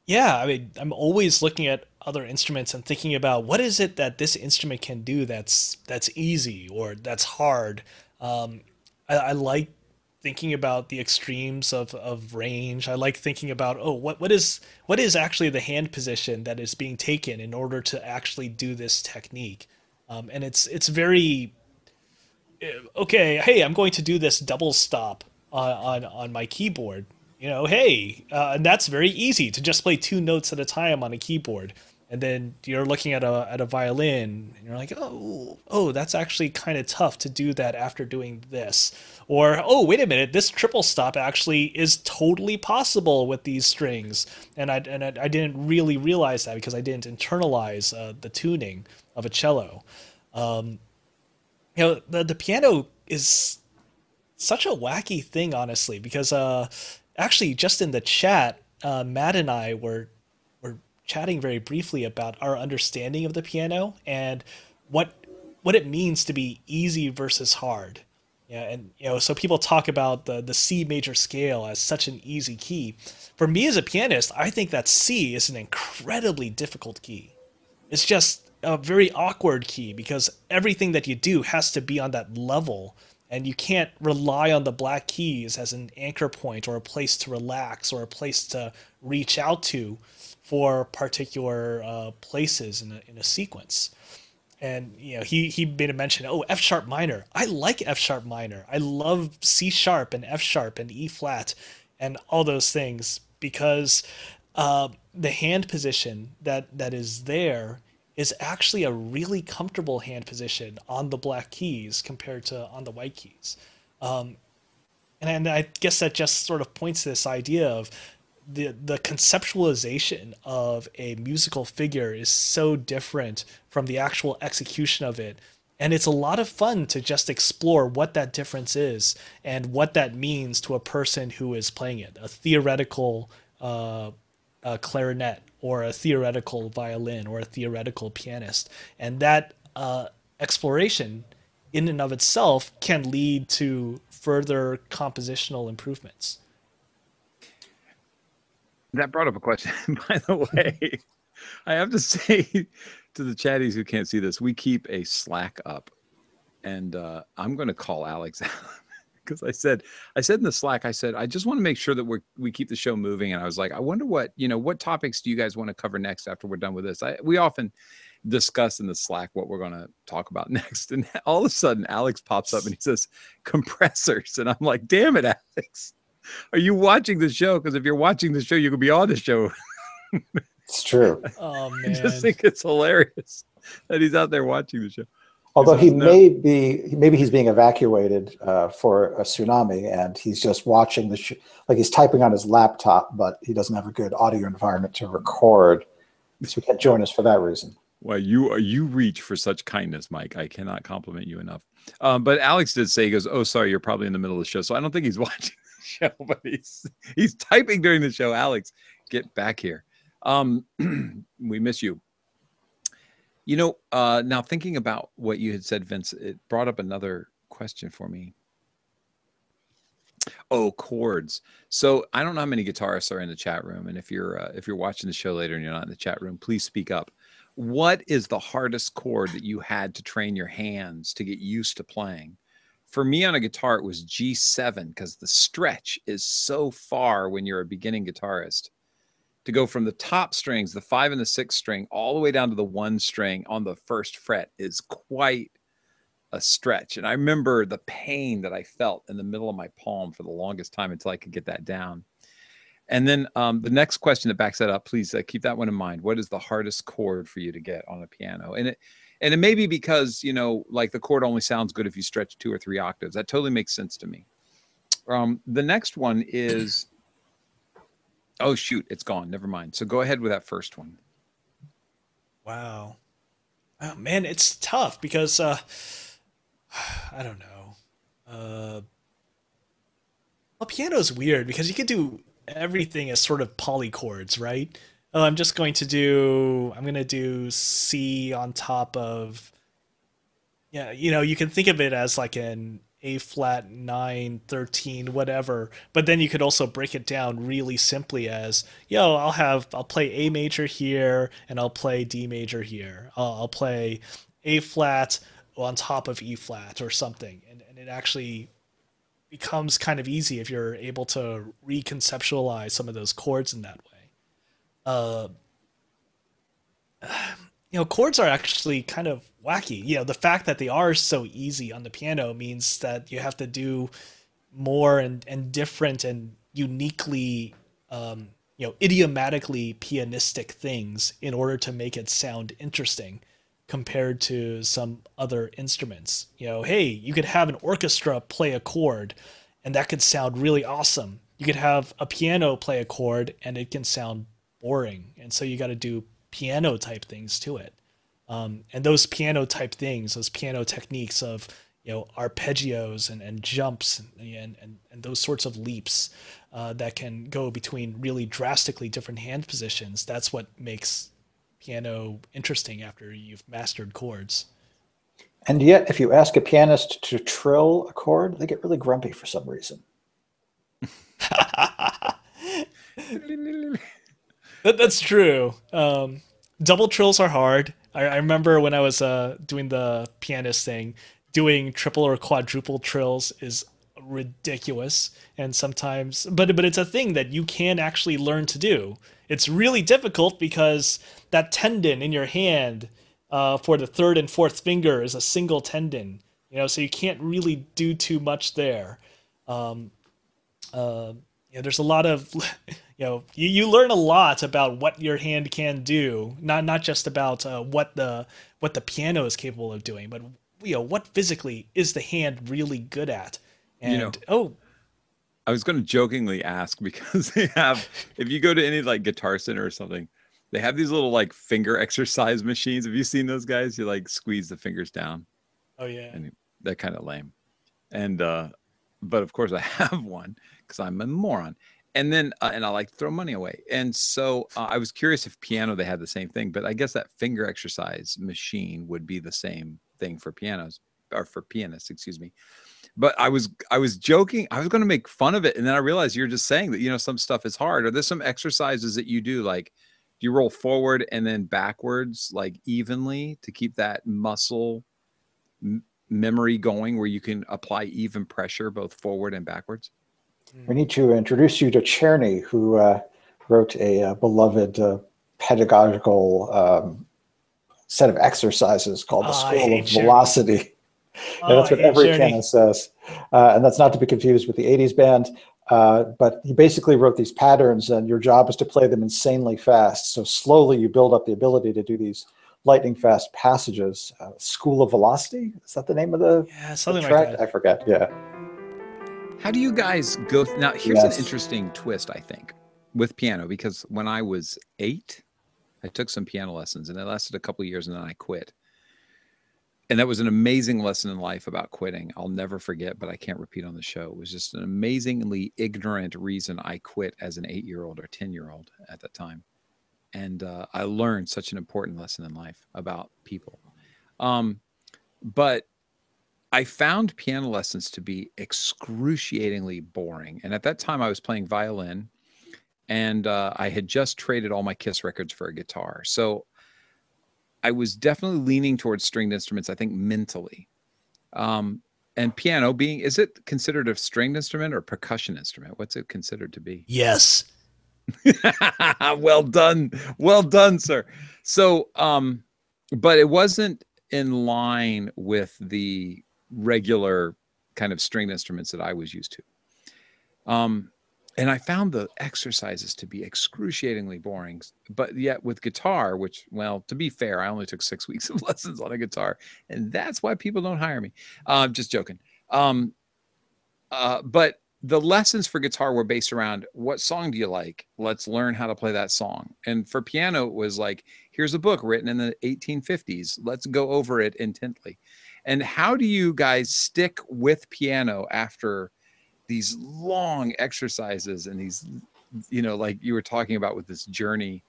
Yeah, I mean, I'm always looking at other instruments and thinking about what is it that this instrument can do that's easy or that's hard. Um, I like thinking about the extremes of range. I like thinking about, oh, what is actually the hand position that is being taken in order to actually do this technique. And it's very okay, hey, I'm going to do this double stop on my keyboard. Hey, and that's very easy to just play two notes at a time on a keyboard. And then you're looking at a violin, and you're like, oh, that's actually kind of tough to do that after doing this. Or, oh, wait a minute, this triple stop actually is totally possible with these strings, and I didn't really realize that because I didn't internalize the tuning of a cello. The piano is such a wacky thing, honestly, because actually just in the chat, Matt and I were chatting very briefly about our understanding of the piano and what what it means to be easy versus hard. Yeah, and so people talk about the C major scale as such an easy key. For me as a pianist, I think that C is an incredibly difficult key. It's just a very awkward key because everything that you do has to be on that level, and you can't rely on the black keys as an anchor point or a place to relax or a place to reach out to for particular places in a sequence. And he made a mention, oh, F sharp minor. I like F sharp minor. I love C sharp and F sharp and E flat and all those things because the hand position that is there is actually a really comfortable hand position on the black keys compared to on the white keys. And I guess that just sort of points to this idea of the conceptualization of a musical figure is so different from the actual execution of it. And it's a lot of fun to just explore what that difference is and what that means to a person who is playing it. A theoretical clarinet or a theoretical violin or a theoretical pianist. And that exploration in and of itself can lead to further compositional improvements. That brought up a question, by the way. I have to say to the chatties who can't see this, we keep a Slack up, and I'm going to call Alex out because I said in the Slack, I said I just want to make sure that we keep the show moving, and I was like, I wonder what topics do you guys want to cover next after we're done with this? We often discuss in the Slack what we're going to talk about next, and all of a sudden Alex pops up and he says compressors, and I'm like, damn it, Alex. Are you watching the show? Because if you're watching the show, you could be on the show. It's true. Oh I just man. think it's hilarious that he's out there watching the show. Although maybe he's being evacuated for a tsunami, and he's just watching like he's typing on his laptop, but he doesn't have a good audio environment to record, so he can't join us for that reason. Well, you reach for such kindness, Mike. I cannot compliment you enough. But Alex did say, he goes, "Oh, sorry, you're probably in the middle of the show." So I don't think he's watching the show, but he's typing during the show. Alex, get back here. We miss you. Now thinking about what you had said, Vince, it brought up another question for me. Oh, chords. So I don't know how many guitarists are in the chat room, and if you're watching the show later and you're not in the chat room, please speak up. What is the hardest chord that you had to train your hands to get used to playing? For me on a guitar, it was G7 because the stretch is so far when you're a beginning guitarist. To go from the top strings, the 5 and the 6 string, all the way down to the 1 string on the first fret is quite a stretch. And I remember the pain that I felt in the middle of my palm for the longest time until I could get that down. And then the next question that backs that up, please keep that one in mind. What is the hardest chord for you to get on a piano? And it may be because, like the chord only sounds good if you stretch 2 or 3 octaves. That totally makes sense to me. The next one is, oh, shoot, it's gone. Never mind. So go ahead with that first one. Wow. Oh, man, it's tough because I don't know. Well, piano is weird because you could do everything is sort of polychords, right? Oh, I'm going to do C on top of, yeah, you can think of it as like an A flat 9, 13, whatever. But then you could also break it down really simply as, I'll play A major here and I'll play D major here. I'll play A flat on top of E flat or something. And it actually becomes kind of easy if you're able to reconceptualize some of those chords in that way. Uh, chords are actually kind of wacky. The fact that they are so easy on the piano means that you have to do more and different and uniquely, idiomatically pianistic things in order to make it sound interesting compared to some other instruments. Hey, you could have an orchestra play a chord and that could sound really awesome. You could have a piano play a chord and it can sound boring. And so you got to do piano type things to it. And those piano type things, those piano techniques of arpeggios and jumps and those sorts of leaps that can go between really drastically different hand positions. That's what makes piano interesting after you've mastered chords. And yet, if you ask a pianist to trill a chord, they get really grumpy for some reason. That's true. Double trills are hard. I remember when I was doing the pianist thing, doing triple or quadruple trills is ridiculous. And sometimes, but it's a thing that you can actually learn to do. It's really difficult because that tendon in your hand for the third and fourth finger is a single tendon. So you can't really do too much there. Um, there's a lot of you learn a lot about what your hand can do, not just about what the piano is capable of doing, but what physically is the hand really good at. And I was going to jokingly ask because they have, if you go to any like Guitar Center or something, they have these little like finger exercise machines. Have you seen those guys? You like squeeze the fingers down. oh yeah. And they're kind of lame. And but of course I have one because I'm a moron. And then and I like to throw money away. And so I was curious if piano they had the same thing, but I guess that finger exercise machine would be the same thing for pianos or for pianists, excuse me. But I was joking. I was going to make fun of it, and then I realized you're just saying that some stuff is hard. Are there some exercises that you do, like do you roll forward and then backwards like evenly to keep that muscle memory going, where you can apply even pressure both forward and backwards? We need to introduce you to Czerny, who wrote a beloved pedagogical set of exercises called the School of Velocity. And that's what every pianist says. And that's not to be confused with the 80s band. But he basically wrote these patterns, and your job is to play them insanely fast. So slowly you build up the ability to do these lightning fast passages. School of Velocity? Is that the name of the something track? like that. I forget. Yeah. How do you guys go? Now, here's an interesting twist, I think, with piano, because when I was 8, I took some piano lessons, and it lasted a couple of years, and then I quit. And that was an amazing lesson in life about quitting. I'll never forget, but I can't repeat on the show. It was just an amazingly ignorant reason I quit as an 8-year-old or 10-year-old at that time. And I learned such an important lesson in life about people. But I found piano lessons to be excruciatingly boring. And at that time, I was playing violin, and I had just traded all my Kiss records for a guitar. So I was definitely leaning towards stringed instruments, I think, mentally. And piano is it considered a stringed instrument or percussion instrument? What's it considered to be? Yes. Well done. Well done, sir. So, but it wasn't in line with the regular kind of stringed instruments that I was used to. And I found the exercises to be excruciatingly boring. But yet with guitar, which, well, to be fair, I only took 6 weeks of lessons on a guitar. And that's why people don't hire me. Just joking. But the lessons for guitar were based around, what song do you like? Let's learn how to play that song. And for piano, it was like, here's a book written in the 1850s. Let's go over it intently. And how do you guys stick with piano after these long exercises and these you know, like you were talking about with this journey,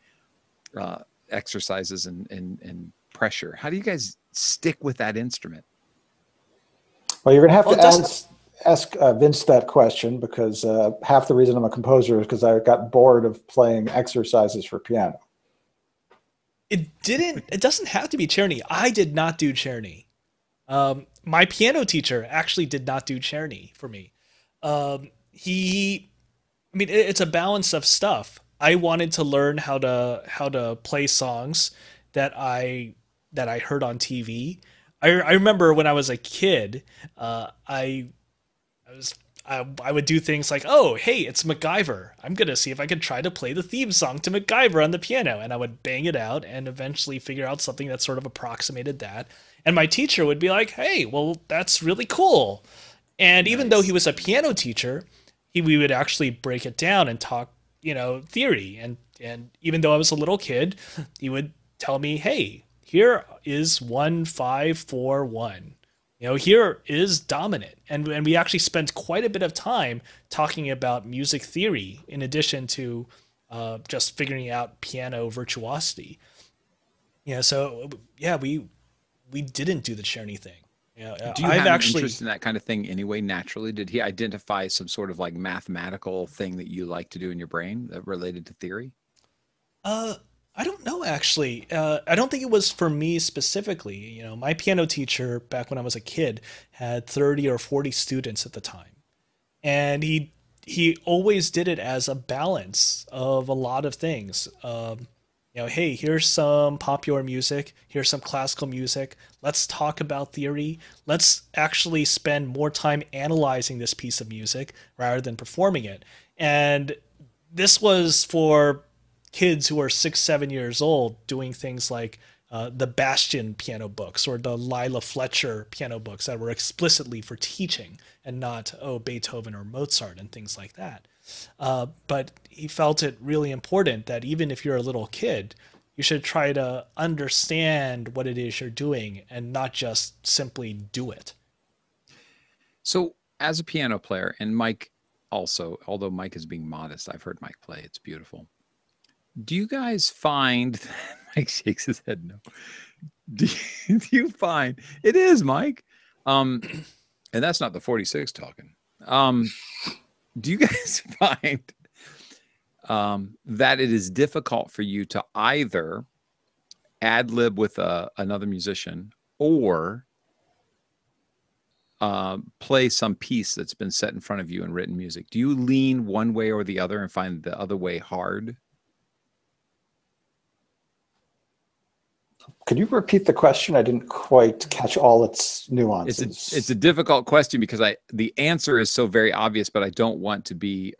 exercises and pressure. How do you guys stick with that instrument? Well, you're going to have Well, to ask Vince that question, because half the reason I'm a composer is because I got bored of playing exercises for piano. It doesn't have to be Czerny. I did not do Czerny. My piano teacher actually did not do Czerny for me. I mean, it's a balance of stuff. I wanted to learn how to play songs that I heard on TV. I remember when I was a kid, I was I would do things like, oh, hey, it's MacGyver. I'm gonna see if I can try to play the theme song to MacGyver on the piano, and I would bang it out and eventually figure out something that sort of approximated that. And my teacher would be like, hey, well, that's really cool. And even though he was a piano teacher, we would actually break it down and talk, theory. And even though I was a little kid, he would tell me, hey, here is 1 5 4 1. Here is dominant. And we actually spent quite a bit of time talking about music theory in addition to just figuring out piano virtuosity. So yeah, we didn't do the Czerny thing. Do you have an interest in that kind of thing anyway, naturally? Did he identify some sort of like mathematical thing that you like to do in your brain that related to theory? I don't know actually. I don't think it was for me specifically. My piano teacher back when I was a kid had 30 or 40 students at the time. And he always did it as a balance of a lot of things. Hey, here's some popular music, here's some classical music. Let's talk about theory. Let's actually spend more time analyzing this piece of music rather than performing it. And this was for kids who are 6 7 years old, doing things like the Bastian piano books or the Lila Fletcher piano books that were explicitly for teaching and not, Beethoven or Mozart and things like that. But he felt it really important that even if you're a little kid, you should try to understand what it is you're doing and not just simply do it. So as a piano player, and Mike also, although Mike is being modest, I've heard Mike play. It's beautiful. Do you guys find Mike shakes his head no? Do you find it is Mike? And that's not the 46 talking. Do you guys find that it is difficult for you to either ad lib with another musician or play some piece that's been set in front of you in written music? Do you lean one way or the other and find the other way hard? Could you repeat the question? I didn't quite catch all its nuances. It's a difficult question because the answer is so very obvious, but I don't want to be,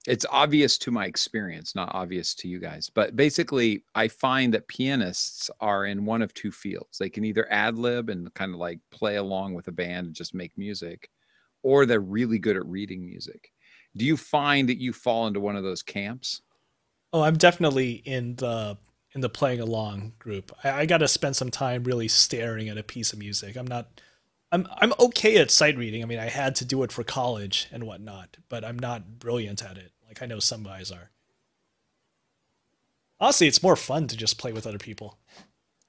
it's obvious to my experience, not obvious to you guys. But basically, I find that pianists are in one of two fields. They can either ad lib and kind of like play along with a band and just make music, or they're really good at reading music. Do you find that you fall into one of those camps? Oh, I'm definitely in the playing along group. I got to spend some time really staring at a piece of music. I'm okay at sight reading. I mean, I had to do it for college and whatnot, but I'm not brilliant at it. Like I know some guys are. Honestly, it's more fun to just play with other people.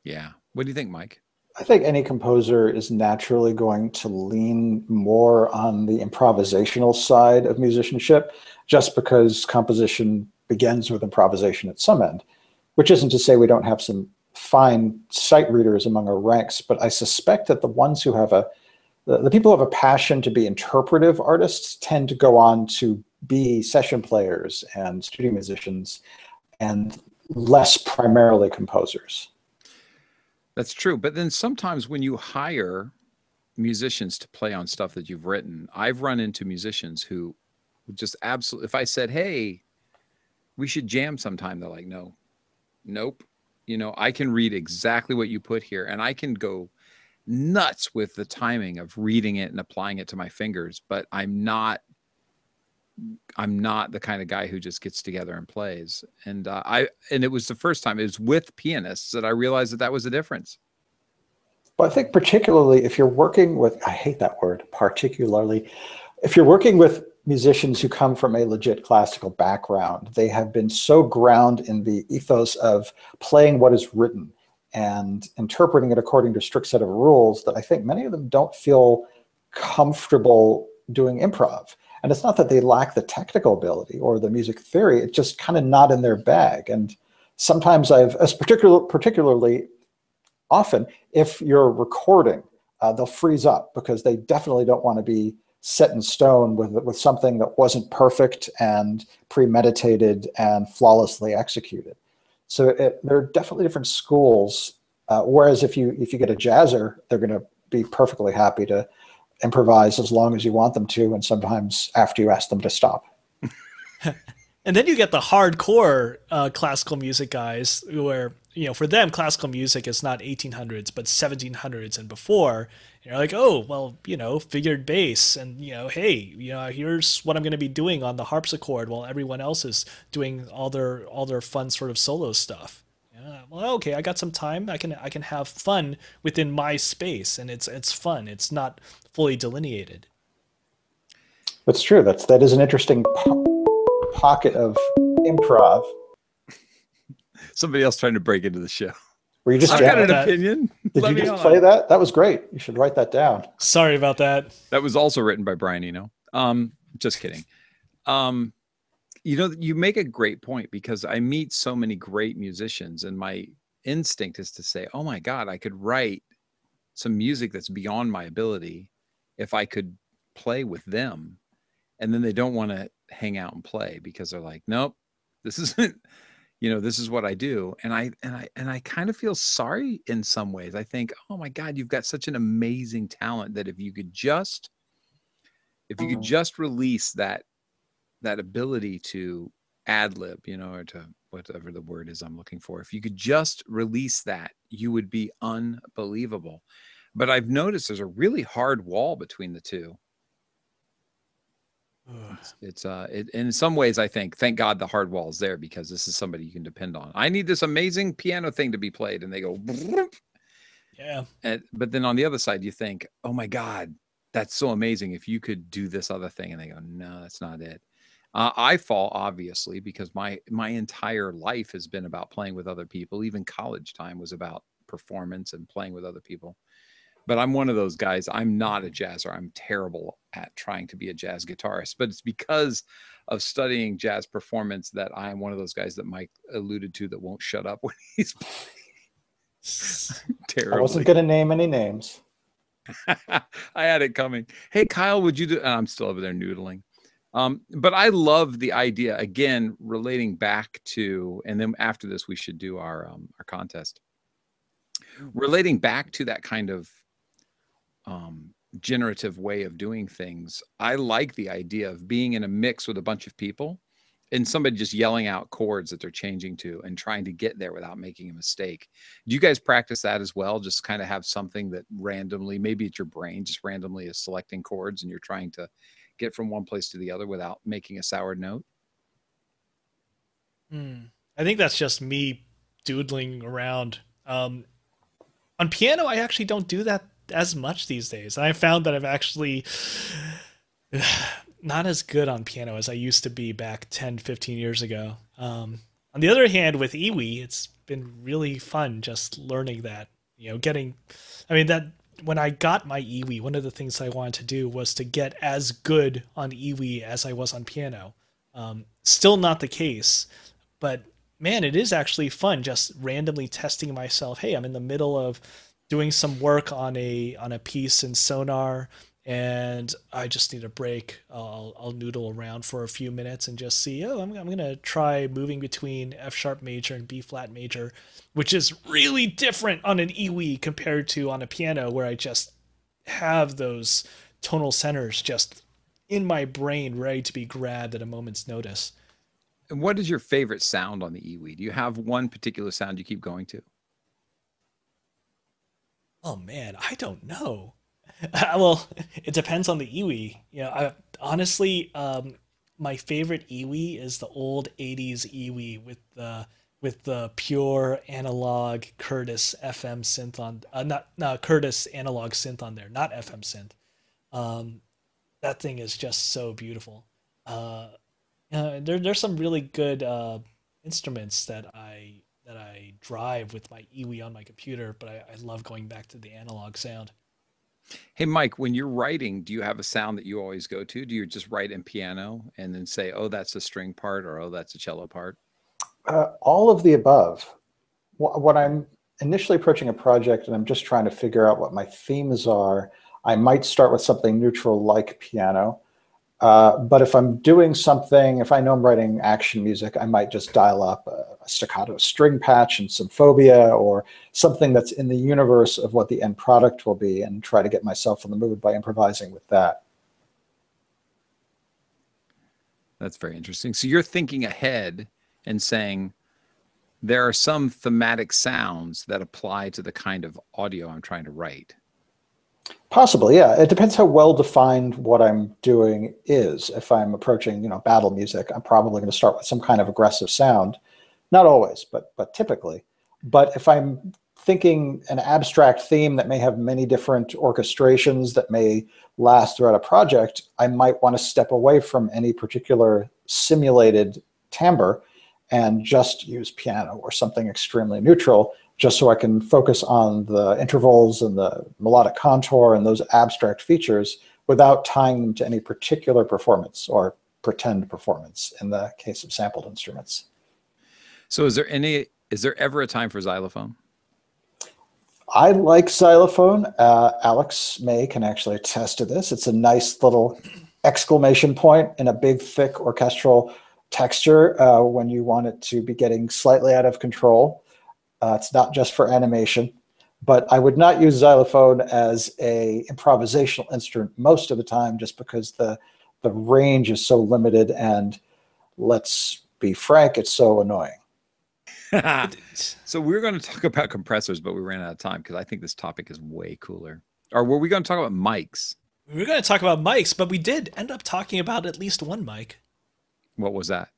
Yeah. What do you think, Mike? I think any composer is naturally going to lean more on the improvisational side of musicianship, just because composition begins with improvisation at some end, which isn't to say we don't have some fine sight readers among our ranks, but I suspect that the ones who have the people who have a passion to be interpretive artists tend to go on to be session players and studio musicians and less primarily composers. That's true. But then sometimes when you hire musicians to play on stuff that you've written, I've run into musicians who just absolutely, if I said, hey, we should jam sometime, they're like, no, nope. I can read exactly what you put here and I can go nuts with the timing of reading it and applying it to my fingers, but I'm not the kind of guy who just gets together and plays. And it was the first time it was with pianists that I realized that was a difference. Well, I think particularly if you're working with, I hate that word, particularly, if you're working with musicians who come from a legit classical background. They have been so ground in the ethos of playing what is written and interpreting it according to a strict set of rules that I think many of them don't feel comfortable doing improv. And it's not that they lack the technical ability or the music theory, it's just kind of not in their bag. And sometimes as particularly often, if you're recording, they'll freeze up because they definitely don't want to be set in stone with something that wasn't perfect and premeditated and flawlessly executed. So there are definitely different schools. Whereas if you get a jazzer, they're going to be perfectly happy to improvise as long as you want them to, and sometimes after you ask them to stop. And then you get the hardcore classical music guys where, for them, classical music is not 1800s, but 1700s and before. You're like, oh, well, figured bass. And, hey, here's what I'm going to be doing on the harpsichord while everyone else is doing all their fun sort of solo stuff. Yeah, well, okay, I got some time. I can have fun within my space, and it's fun. It's not fully delineated. That's true. That is an interesting pocket of improv. Somebody else trying to break into the show. Were you just I've got an opinion. Did you just play that? That was great. You should write that down. Sorry about that. That was also written by Brian Eno. Just kidding. You make a great point, because I meet so many great musicians and my instinct is to say, oh my God, I could write some music that's beyond my ability if I could play with them. And then they don't want to hang out and play because they're like, nope, this isn't, this is what I do. And I kind of feel sorry in some ways. I think, oh my God, you've got such an amazing talent that if you could just release that ability to ad lib, or to whatever the word is I'm looking for, if you could just release that, you would be unbelievable. But I've noticed there's a really hard wall between the two. It's in some ways, I think, thank God the hard wall is there, because this is somebody you can depend on. I need this amazing piano thing to be played, and they go, yeah. But then on the other side, you think, oh my God, that's so amazing if you could do this other thing, and they go, no, that's not it. I fall, obviously, because my entire life has been about playing with other people. Even college time was about performance and playing with other people. But I'm one of those guys. I'm not a jazzer. I'm terrible at trying to be a jazz guitarist. But it's because of studying jazz performance that I'm one of those guys that Mike alluded to that won't shut up when he's playing. Terribly. I wasn't going to name any names. I had it coming. Hey, Kyle, would you do? I'm still over there noodling. But I love the idea, again, relating back to, and then after this, we should do our contest. Relating back to that kind of generative way of doing things. I like the idea of being in a mix with a bunch of people and somebody just yelling out chords that they're changing to and trying to get there without making a mistake. Do you guys practice that as well? Just kind of have something that randomly, maybe it's your brain just randomly is selecting chords and you're trying to get from one place to the other without making a sour note? I think that's just me doodling around. On piano, I actually don't do that as much these days. And I found that I've actually not as good on piano as I used to be back 10, 15 years ago. On the other hand, with iwi, it's been really fun just learning that, that when I got my iwi, one of the things I wanted to do was to get as good on iwi as I was on piano. Still not the case, but man, it is actually fun just randomly testing myself. Hey, I'm in the middle of doing some work on a piece in Sonar, and I just need a break. I'll noodle around for a few minutes and just see, I'm going to try moving between F sharp major and B flat major, which is really different on an iwi compared to on a piano, where I just have those tonal centers just in my brain ready to be grabbed at a moment's notice. And what is your favorite sound on the iwi? Do you have one particular sound you keep going to? Oh man, I don't know. Well, it depends on the iwi. Honestly, my favorite iwi is the old '80s iwi with the pure analog Curtis FM synth on, not Curtis analog synth on there, not FM synth. That thing is just so beautiful. Uh, there's some really good instruments that I drive with my iwi on my computer, but I love going back to the analog sound. Hey, Mike, when you're writing, do you have a sound that you always go to? Do you just write in piano and then say, oh, that's a string part or oh, that's a cello part? All of the above. When I'm initially approaching a project and I'm just trying to figure out what my themes are, I might start with something neutral like piano. But if I'm doing something, if I know I'm writing action music, I might just dial up a staccato string patch and some phobia or something that's in the universe of what the end product will be and try to get myself in the mood by improvising with that. That's very interesting. So you're thinking ahead and saying, there are some thematic sounds that apply to the kind of audio I'm trying to write. Possibly, yeah. It depends how well defined what I'm doing is. If I'm approaching, battle music, I'm probably going to start with some kind of aggressive sound. Not always, but typically. But if I'm thinking an abstract theme that may have many different orchestrations that may last throughout a project, I might want to step away from any particular simulated timbre and just use piano or something extremely neutral, just so I can focus on the intervals and the melodic contour and those abstract features without tying them to any particular performance or pretend performance in the case of sampled instruments. So is there ever a time for xylophone? I like xylophone. Alex May can actually attest to this. It's a nice little exclamation point in a big, thick orchestral texture when you want it to be getting slightly out of control. It's not just for animation, but I would not use xylophone as a improvisational instrument most of the time, just because the range is so limited, and let's be frank, it's so annoying. So we were going to talk about compressors, but we ran out of time because I think this topic is way cooler. Or were we going to talk about mics? We were going to talk about mics, but we did end up talking about at least one mic. What was that?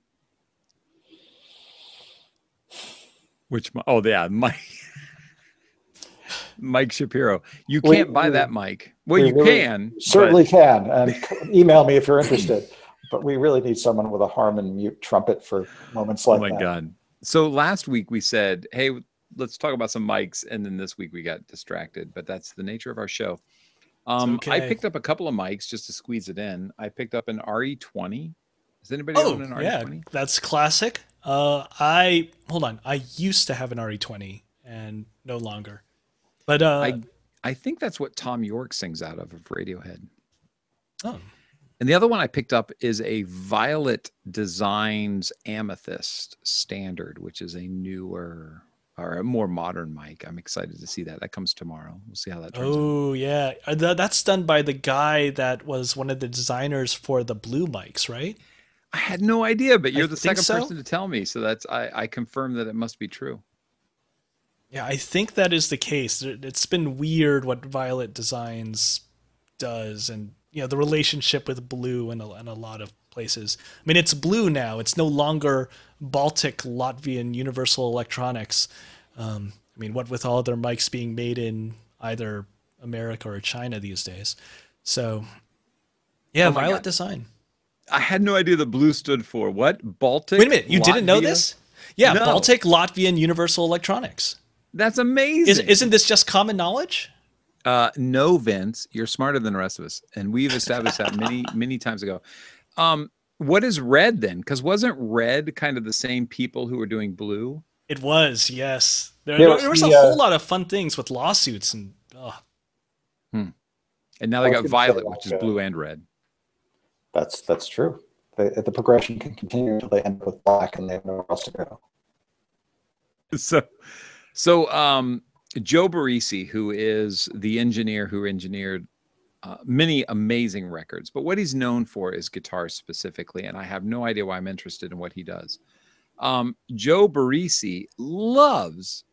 Which? Oh, yeah, Mike. Mike Shapiro. You can't buy that mic. Well, you really can. Certainly can. And email me if you're interested. But we really need someone with a Harman mute trumpet for moments like that. Oh my God. So last week we said, hey, let's talk about some mics. And then this week we got distracted, but that's the nature of our show. Okay. I picked up a couple of mics just to squeeze it in. I picked up an RE20. Does anybody own an RE20? Yeah, that's classic. Hold on. I used to have an RE20 and no longer. But I think that's what Tom York sings out of Radiohead. Oh. And the other one I picked up is a Violet Designs Amethyst Standard, which is a newer or a more modern mic. I'm excited to see that. That comes tomorrow. We'll see how that turns out. Oh, yeah. That's done by the guy that was one of the designers for the Blue mics, right? I had no idea, but you're the think second so. person to tell me. So that's I confirm that it must be true. Yeah, I think that is the case. It's been weird what Violet Designs does, and the relationship with Blue in a lot of places. I mean, it's Blue now. It's no longer Baltic Latvian Universal Electronics. I mean, what with all their mics being made in either America or China these days. So, yeah, Violet Design. I had no idea the Blue stood for what? Baltic? Wait a minute, you didn't know Latvia? this? Yeah, No. Baltic Latvian Universal Electronics. That's amazing. Isn't this just common knowledge? No, Vince, you're smarter than the rest of us, and we've established that many times ago. What is Red then? Because wasn't Red kind of the same people who were doing Blue? It was, yes. There was the, a whole lot of fun things with lawsuits and. And now they got Violet, which is Blue and Red. That's true. The progression can continue until they end up with black and they have nowhere else to go. So Joe Barresi, who is the engineer who engineered many amazing records, but what he's known for is guitar specifically, and I have no idea why I'm interested in what he does. Joe Barresi loves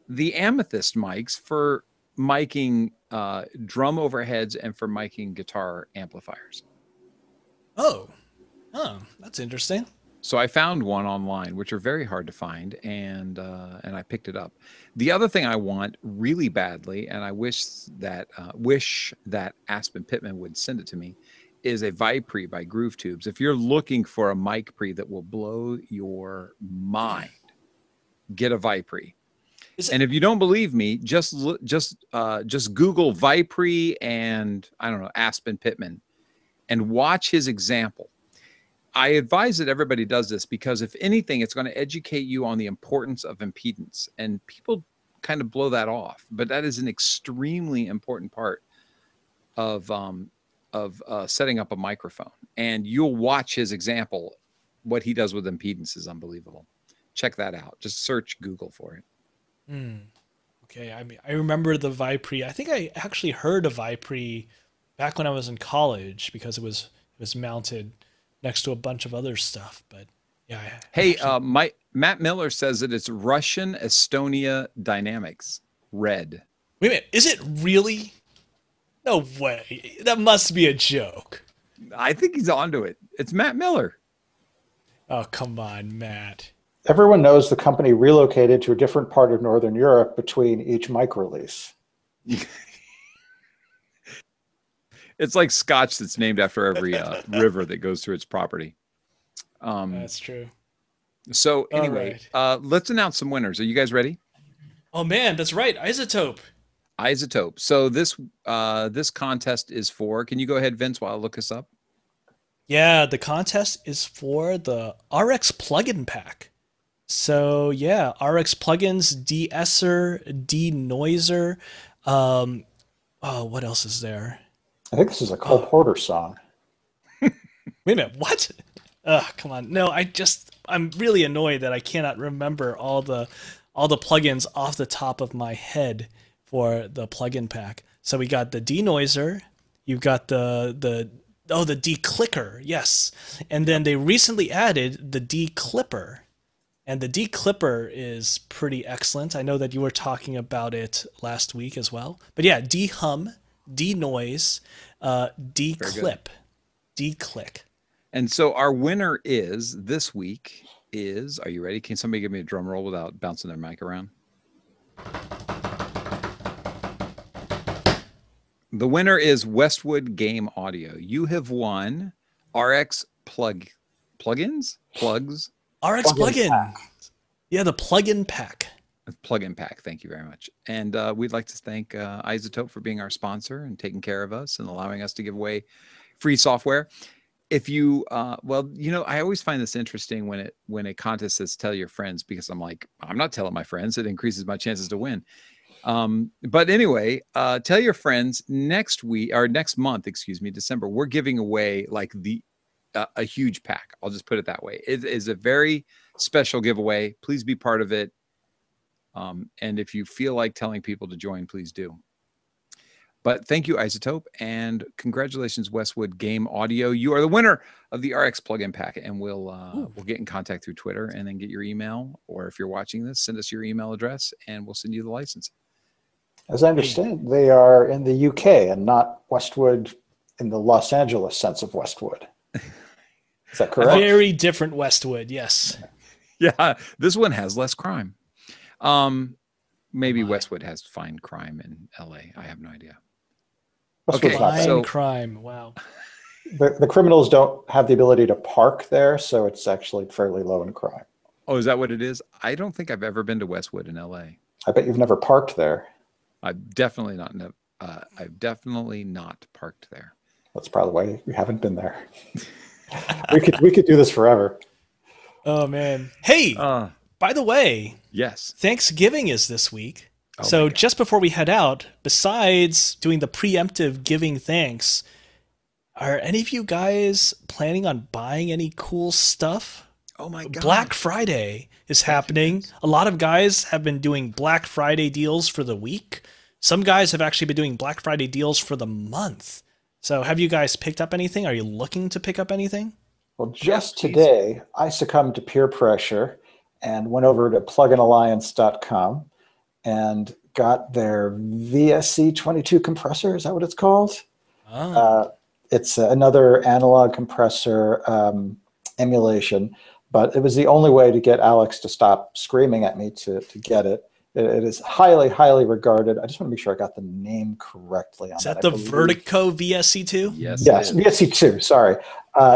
the Amethyst mics for miking drum overheads and for miking guitar amplifiers. Oh, that's interesting. So I found one online, which are very hard to find, and I picked it up. The other thing I want really badly, and I wish that Aspen Pittman would send it to me, is a Vipre by Groove Tubes. If you're looking for a mic pre that will blow your mind, get a Vipre. And if you don't believe me, just Google Vipre and I don't know, Aspen Pittman, and watch his example. I advise that everybody does this because if anything, it's going to educate you on the importance of impedance, and people kind of blow that off, but that is an extremely important part of setting up a microphone. And you'll watch his example. What he does with impedance is unbelievable. Check that out. Just search Google for it. Okay, I mean, I remember the Vipre. I think I actually heard of Vipre back when I was in college because it was mounted next to a bunch of other stuff. But yeah. Hey, Matt Miller says that it's Russian Estonia Dynamics Red. Wait a minute, is it really? No way. That must be a joke. I think he's onto it. It's Matt Miller. Oh, come on, Matt. Everyone knows the company relocated to a different part of Northern Europe between each mic release. It's like scotch that's named after every river that goes through its property. That's true. So anyway, let's announce some winners. Are you guys ready? Oh man, that's right. Isotope. Isotope. So this contest is for, can you go ahead, Vince, while I look this up? Yeah, the contest is for the RX plugin pack. So yeah, RX plugins, de-esser, de-noiser. What else is there? I think this is a Cole Porter song. Wait a minute, what? Come on. No, I'm really annoyed that I cannot remember all the plugins off the top of my head for the plugin pack. So we got the denoiser, you've got the declicker, yes. And then they recently added the declipper. And the declipper is pretty excellent. I know that you were talking about it last week as well. But yeah, de-hum, de-noise, declip, declick. And so our winner is this week is, are you ready? Can somebody give me a drum roll without bouncing their mic around? The winner is Westwood Game Audio. You have won RX plugs. RX plugin. Yeah, the plugin pack. Plugin pack. Thank you very much. And we'd like to thank Isotope for being our sponsor and taking care of us and allowing us to give away free software. If you, well, you know, I always find this interesting when a contest says tell your friends, because I'm like, I'm not telling my friends. It increases my chances to win. But anyway, tell your friends next month, excuse me, December, we're giving away like a huge pack. I'll just put it that way. It is a very special giveaway. Please be part of it. And if you feel like telling people to join, please do. But thank you, Isotope, and congratulations, Westwood Game Audio. You are the winner of the RX plugin pack, and we'll get in contact through Twitter and then get your email, or if you're watching this, send us your email address, and we'll send you the license. As I understand, they are in the UK and not Westwood in the Los Angeles sense of Westwood. Is that correct? Very different Westwood, yes. Yeah, this one has less crime. Maybe Westwood has fine crime in LA. I have no idea. Westwood's Okay, Fine crime, wow. The criminals don't have the ability to park there, so it's actually fairly low in crime. Oh, is that what it is? I don't think I've ever been to Westwood in LA. I bet you've never parked there. I've definitely not. I've definitely not parked there. That's probably why you haven't been there. we could do this forever. Oh man. Hey, by the way, yes, Thanksgiving is this week. Oh so just before we head out, besides doing the preemptive giving thanks, are any of you guys planning on buying any cool stuff? Oh my God. Black Friday is happening. A lot of guys have been doing Black Friday deals for the week. Some guys have actually been doing Black Friday deals for the month. So have you guys picked up anything? Are you looking to pick up anything? Well, just today, I succumbed to peer pressure and went over to pluginalliance.com and got their VSC22 compressor. Is that what it's called? Oh. It's another analog compressor emulation, but it was the only way to get Alex to stop screaming at me to get it. It is highly, highly regarded. I just want to make sure I got the name correctly on Is that. that the Vertigo VSC2? Yes. Yes, VSC2. Sorry.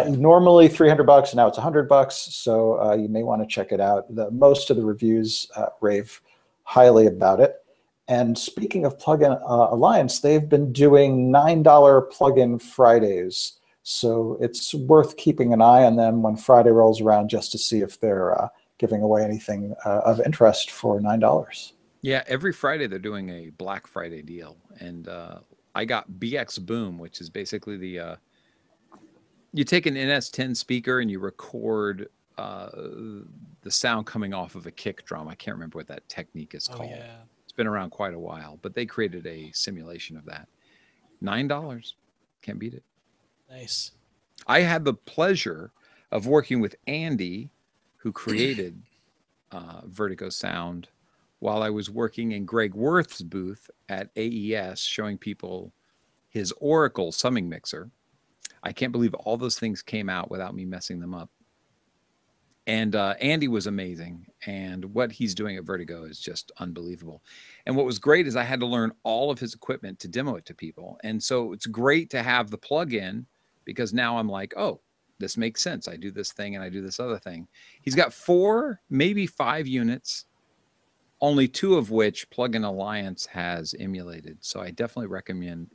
Normally $300, now it's $100. So you may want to check it out. Most of the reviews rave highly about it. And speaking of Plugin Alliance, they've been doing $9 plugin Fridays. So it's worth keeping an eye on them when Friday rolls around, just to see if they're giving away anything of interest for $9. Yeah, every Friday they're doing a Black Friday deal, and I got BX Boom, which is basically the you take an NS10 speaker and you record the sound coming off of a kick drum. I can't remember what that technique is called. Yeah. It's been around quite a while, but they created a simulation of that. $9, can't beat it. Nice. I had the pleasure of working with Andy, who created Vertigo Sound, while I was working in Greg Worth's booth at AES, showing people his Oracle summing mixer. I can't believe all those things came out without me messing them up. And Andy was amazing. And what he's doing at Vertigo is just unbelievable. And what was great is I had to learn all of his equipment to demo it to people. And so it's great to have the plug-in, because now I'm like, oh, this makes sense. I do this thing and I do this other thing. He's got 4, maybe 5 units, only 2 of which Plugin Alliance has emulated. So I definitely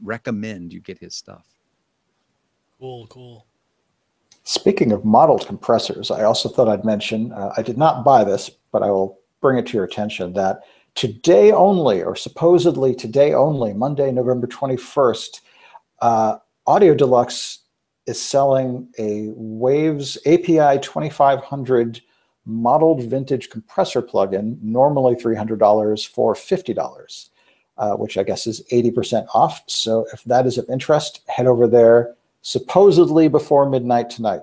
recommend you get his stuff. Cool. Speaking of modeled compressors, I also thought I'd mention, I did not buy this, but I will bring it to your attention, that today only, or supposedly today only, Monday, November 21st, Audio Deluxe is selling a Waves API 2500 modeled vintage compressor plugin, normally $300 for $50, which I guess is 80% off. So if that is of interest, head over there, supposedly before midnight tonight.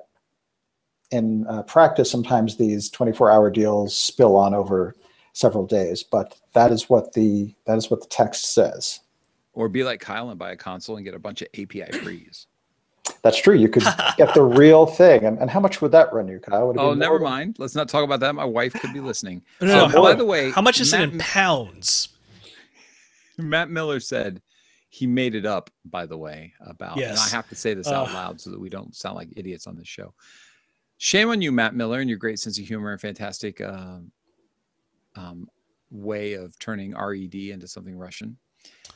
In practice, sometimes these 24-hour deals spill on over several days, but that is what the text says. Or be like Kyle and buy a console and get a bunch of API frees. That's true. You could get the real thing. And how much would that run you, Kyle? Would it be never mind. Let's not talk about that. My wife could be listening. No, by the way, how much is it in pounds? Matt Miller said he made it up, by the way, about, and I have to say this out loud so that we don't sound like idiots on this show. Shame on you, Matt Miller, and your great sense of humor and fantastic way of turning RED into something Russian.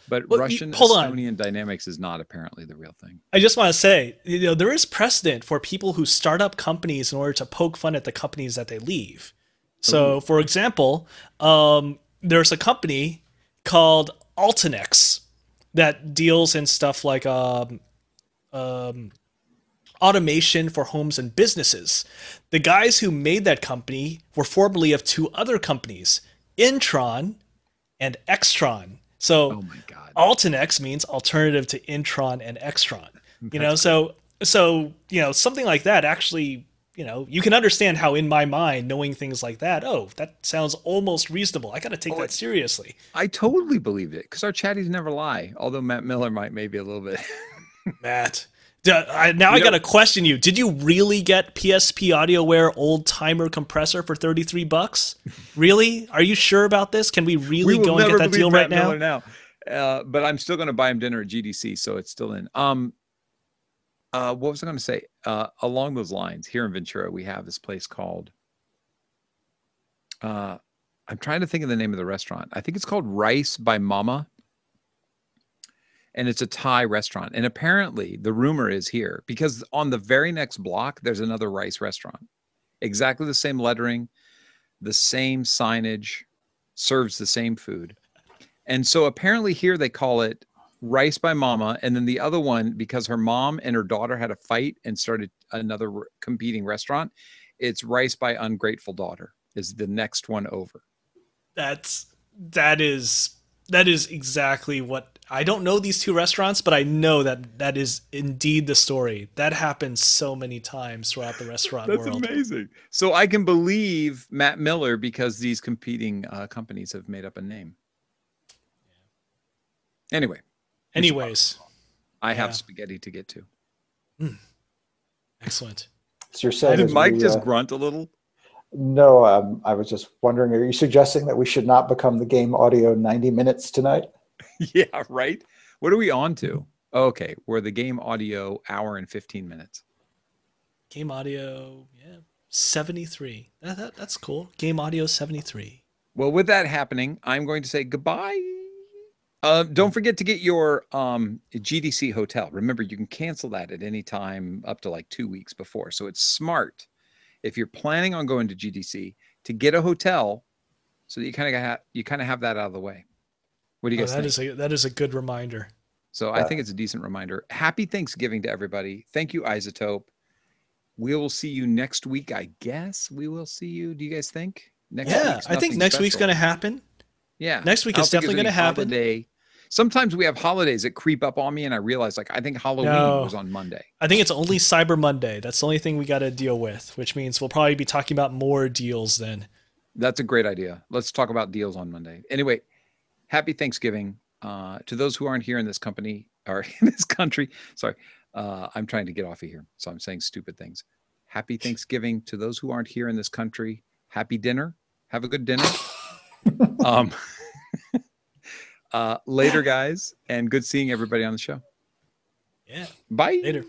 But Russian Estonian dynamics is not apparently the real thing. I just want to say, there is precedent for people who start up companies in order to poke fun at the companies that they leave. So, for example, there's a company called Altinex that deals in stuff like automation for homes and businesses. The guys who made that company were formerly of 2 other companies, Intron and Extron. So oh my God. Altinex means alternative to Intron and Extron. So something like that actually, you can understand how in my mind, knowing things like that, that sounds almost reasonable. I got to take that seriously. I totally believed it, because our chatties never lie. Although Matt Miller might maybe a little bit. Matt, I got to question you. Did you really get PSP AudioWare old timer compressor for $33? Really? Are you sure about this? Can we really go and get that deal right now? But I'm still going to buy him dinner at GDC, so it's still in. What was I going to say? Along those lines, here in Ventura, we have this place called, I'm trying to think of the name of the restaurant. I think it's called Rice by Mama. And it's a Thai restaurant. And apparently the rumor is here, because on the very next block, there's another rice restaurant. Exactly the same lettering, the same signage, serves the same food. And so apparently here they call it Rice by Mama. And then the other one, because her mom and her daughter had a fight and started another competing restaurant, it's Rice by Ungrateful Daughter is the next one over. That is exactly what, I don't know these 2 restaurants, but I know that is indeed the story. That happens so many times throughout the restaurant world. That's amazing. So I can believe Matt Miller, because these competing companies have made up a name. Anyways, I have spaghetti to get to. Excellent. So you're saying did Mike just grunt a little? No, I was just wondering, are you suggesting that we should not become the game audio 90 minutes tonight? Yeah, right. What are we on to? Okay, we're the game audio hour and 15 minutes. Game audio, yeah, 73. That's cool. Game audio 73. Well, with that happening, I'm going to say goodbye. Don't forget to get your GDC hotel. Remember, you can cancel that at any time up to like 2 weeks before. So it's smart if you're planning on going to GDC to get a hotel so that you kind of have that out of the way. What do you Oh, guys think? that is a good reminder. So I think it's a decent reminder. Happy Thanksgiving to everybody. Thank you, Isotope. We will see you next week, I guess. We will see you. Do you guys think? Next Yeah, week's I think nothing next week's special. going to happen. Yeah. Next week I don't is think definitely there's going to any happen. holiday. Sometimes we have holidays that creep up on me and I realize like I think Halloween No. was on Monday. I think it's only Cyber Monday. That's the only thing we got to deal with, which means we'll probably be talking about more deals then. That's a great idea. Let's talk about deals on Monday. Anyway, happy Thanksgiving to those who aren't here in this company or in this country. Sorry, I'm trying to get off of here, so I'm saying stupid things. Happy Thanksgiving to those who aren't here in this country. Happy dinner. Have a good dinner. Later, guys, and good seeing everybody on the show. Yeah. Bye. Later.